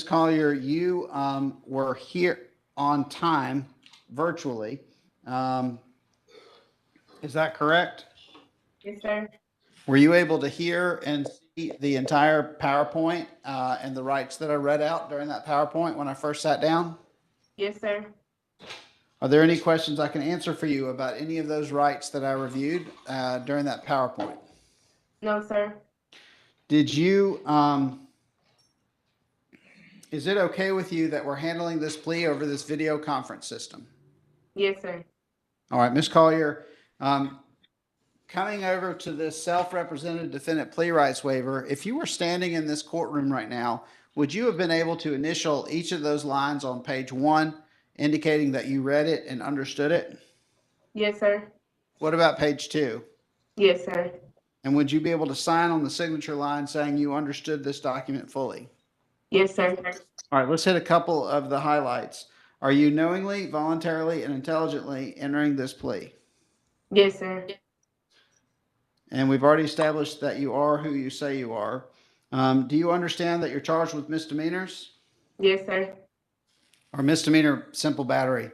Collier, you were here on time virtually. Is that correct? Yes, sir. Were you able to hear and see the entire PowerPoint and the rights that I read out during that PowerPoint when I first sat down? Yes, sir. Are there any questions I can answer for you about any of those rights that I reviewed during that PowerPoint? No, sir. Did you, is it okay with you that we're handling this plea over this video conference system? Yes, sir. All right, Ms. Collier, coming over to this self-represented defendant plea rights waiver, if you were standing in this courtroom right now, would you have been able to initial each of those lines on page 1, indicating that you read it and understood it? Yes, sir. What about page 2? Yes, sir. And would you be able to sign on the signature line saying you understood this document fully? Yes, sir. All right, let's hit a couple of the highlights. Are you knowingly, voluntarily, and intelligently entering this plea? Yes, sir. And we've already established that you are who you say you are. Do you understand that you're charged with misdemeanors Yes, sir. or misdemeanor simple battery?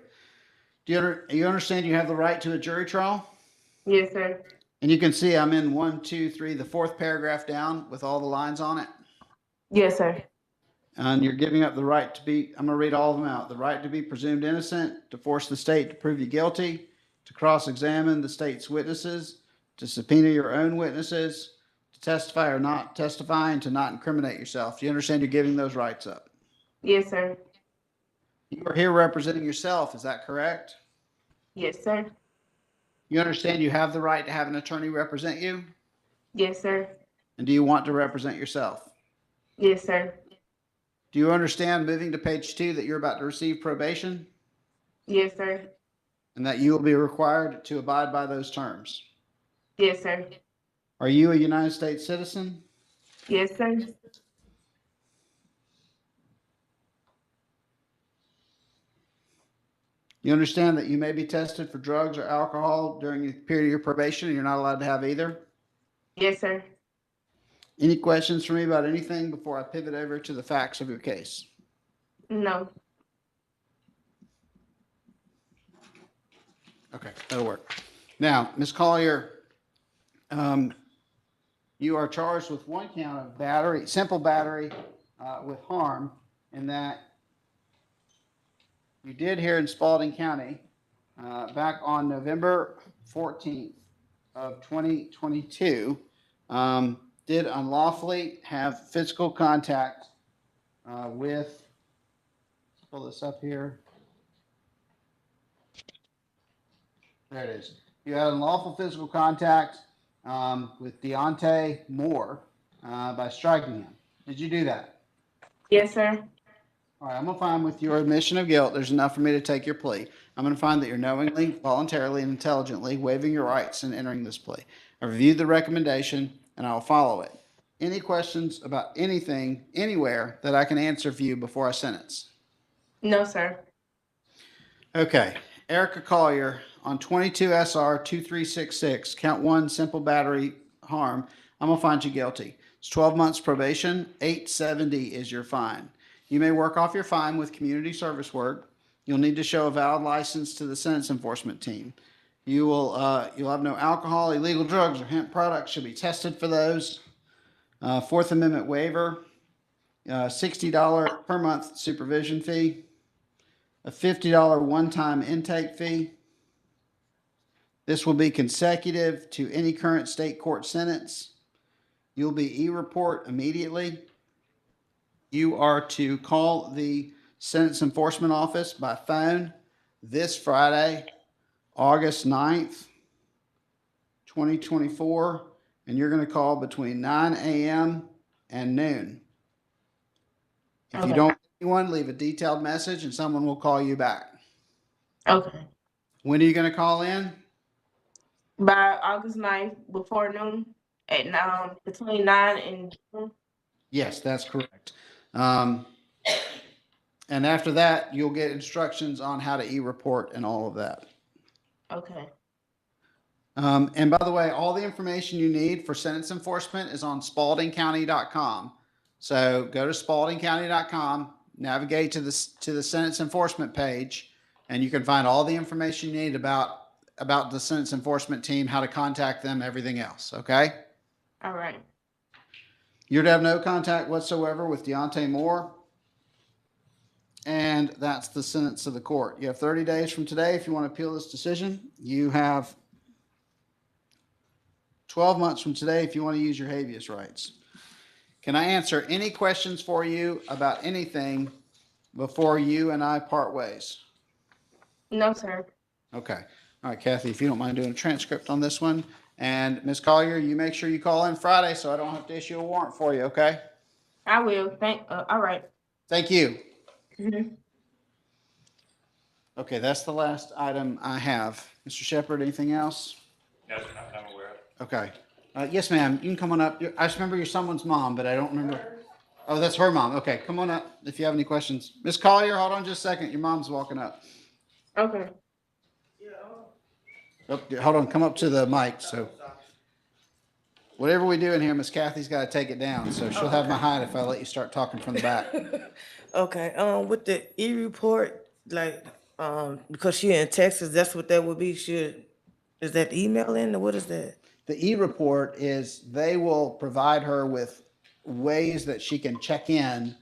Do you understand you have the right to a jury trial? Yes, sir. And you can see I'm in 1, 2, 3, the fourth paragraph down with all the lines on it. Yes, sir. And you're giving up the right to be, I'm going to read all of them out. The right to be presumed innocent, to force the state to prove you guilty, to cross-examine the state's witnesses, to subpoena your own witnesses, to testify or not testify, and to not incriminate yourself. Do you understand you're giving those rights up? Yes, sir. You are here representing yourself, is that correct? Yes, sir. You understand you have the right to have an attorney represent you? Yes, sir. And do you want to represent yourself? Yes, sir. Do you understand, moving to page 2, that you're about to receive probation Yes, sir. and that you will be required to abide by those terms? Yes, sir. Are you a United States citizen? Yes, sir. You understand that you may be tested for drugs or alcohol during the period of your probation, and you're not allowed to have either? Yes, sir. Any questions for me about anything before I pivot over to the facts of your case? No. Okay, that'll work. Now, Ms. Collier, you are charged with one count of battery, simple battery with harm, in that you did here in Spalding County back on November 14th of 2022, did unlawfully have physical contact with, let's pull this up here. There it is. You had unlawful physical contact with Deontay Moore by striking him. Did you do that? Yes, sir. All right, I'm going to find with your admission of guilt, there's enough for me to take your plea. I'm going to find that you're knowingly, voluntarily, and intelligently waiving your rights in entering this plea. I reviewed the recommendation, and I will follow it. Any questions about anything, anywhere, that I can answer for you before I sentence? No, sir. Okay, Erica Collier on 22 SR 2366, count 1, simple battery harm. I'm gonna find you guilty. It's 12 months probation. $870 is your fine. You may work off your fine with community service work. You'll need to show a valid license to the sentence enforcement team. You'll have no alcohol, illegal drugs, or hemp products. Should be tested for those. Fourth Amendment waiver, $60 per month supervision fee, a $50 one-time intake fee. This will be consecutive to any current state court sentence. You'll be e-report immediately. You are to call the Sentence Enforcement Office by phone this Friday, August 9th, 2024, and you're going to call between 9 a.m. and noon. If you Okay. don't get anyone, leave a detailed message and someone will call you back. Okay. When are you going to call in? By August 9th, before noon, at between 9 and 10. Yes, that's correct. And after that, you'll get instructions on how to e-report and all of that. Okay. And by the way, all the information you need for sentence enforcement is on spaldingcounty.com. So go to spaldingcounty.com, navigate to the sentence enforcement page, and you can find all the information you need about the sentence enforcement team, how to contact them, everything else. Okay. All right. You're to have no contact whatsoever with Deontay Moore. And that's the sentence of the court. You have 30 days from today if you want to appeal this decision. You have 12 months from today if you want to use your habeas rights. Can I answer any questions for you about anything before you and I part ways? No, sir. Okay. All right, Kathy, if you don't mind doing a transcript on this one. And Ms. Collier, you make sure you call in Friday so I don't have to issue a warrant for you, okay? I will. All right. Thank you. Mhm. Okay, that's the last item I have. Mr. Shepherd, anything else? No, sir, not that I'm aware of. Okay. Yes, ma'am. You can come on up. I just remember you're someone's mom, but I don't remember. Oh, that's her mom. Okay, come on up if you have any questions. Miss Collier, hold on just a second. Your mom's walking up. Okay. Oh, hold on. Come up to the mic. So whatever we do in here, Miss Kathy's got to take it down. So she'll have my height if I let you start talking from the back. Okay, with the e-report, like, because she in Texas, that's what that would be, is that email in, or what is that? The e-report is they will provide her with ways that she can check in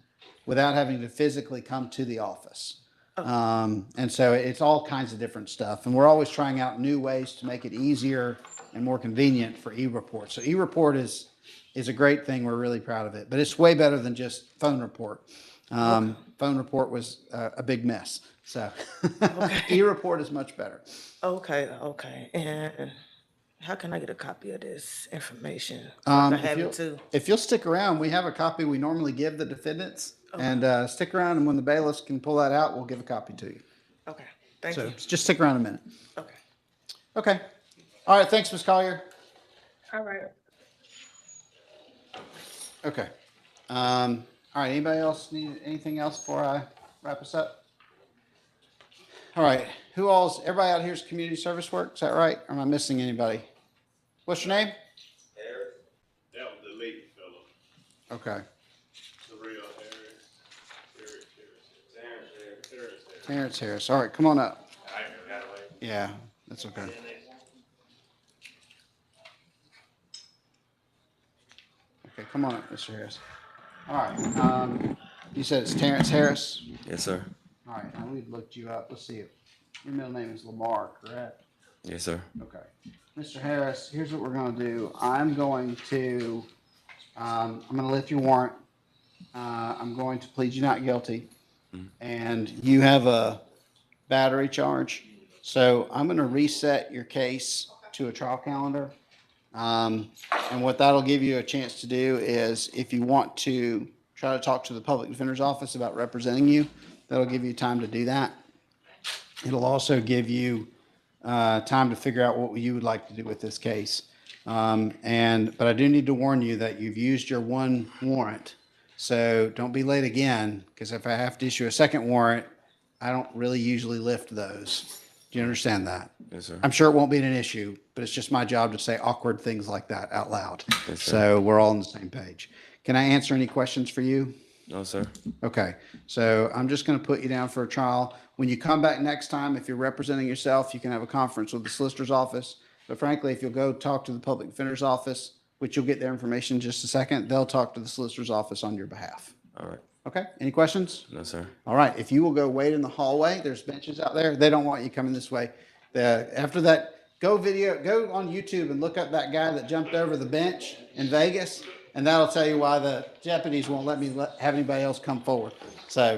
without having to physically come to the office. And so it's all kinds of different stuff. And we're always trying out new ways to make it easier and more convenient for e-report. So e-report is a great thing. We're really proud of it, but it's way better than just phone report. Phone report was a big mess. So e-report is much better. Okay, and how can I get a copy of this information? I have it too. If you'll stick around, we have a copy we normally give the defendants. And stick around, and when the bailiffs can pull that out, we'll give a copy to you. Okay, thank So you. just stick around a minute. Okay. Okay. All right. Thanks, Ms. Collier. All right. Okay. All right. Anybody else need anything else before I wrap us up? All right. Everybody out here is community service work? Is that right? Or am I missing anybody? What's your name? That was the late fellow, Okay. the real Harris. Terrence Harris. All right. Come on up. I got away. Yeah, that's okay. Okay. Come on up, Mr. Harris. All right. You said it's Terrence Harris? Yes, sir. All right. Now we've looked you up. Let's see. Your middle name is Lamar, correct? Yes, sir. Okay. Mr. Harris, here's what we're going to do. I'm going to lift your warrant. I'm going to plead you not guilty. And you have a battery charge. So I'm going to reset your case to a trial calendar. And what that'll give you a chance to do is if you want to try to talk to the public defender's office about representing you, that'll give you time to do that. It'll also give you time to figure out what you would like to do with this case. But I do need to warn you that you've used your one warrant. So don't be late again, because if I have to issue a second warrant, I don't really usually lift those. Do you understand that? Yes, sir. I'm sure it won't be an issue, but it's just my job to say awkward things like that out loud. Yes, sir. So we're all on the same page. Can I answer any questions for you? No, sir. Okay, so I'm just going to put you down for a trial. When you come back next time, if you're representing yourself, you can have a conference with the solicitor's office. But frankly, if you'll go talk to the public defender's office, which you'll get their information in just a second. They'll talk to the solicitor's office on your behalf. All right. Okay, any questions? No, sir. All right, if you will go wait in the hallway, there's benches out there. They don't want you coming this way. After that, go on YouTube and look up that guy that jumped over the bench in Vegas, and that'll tell you why the deputies won't let me have anybody else come forward. So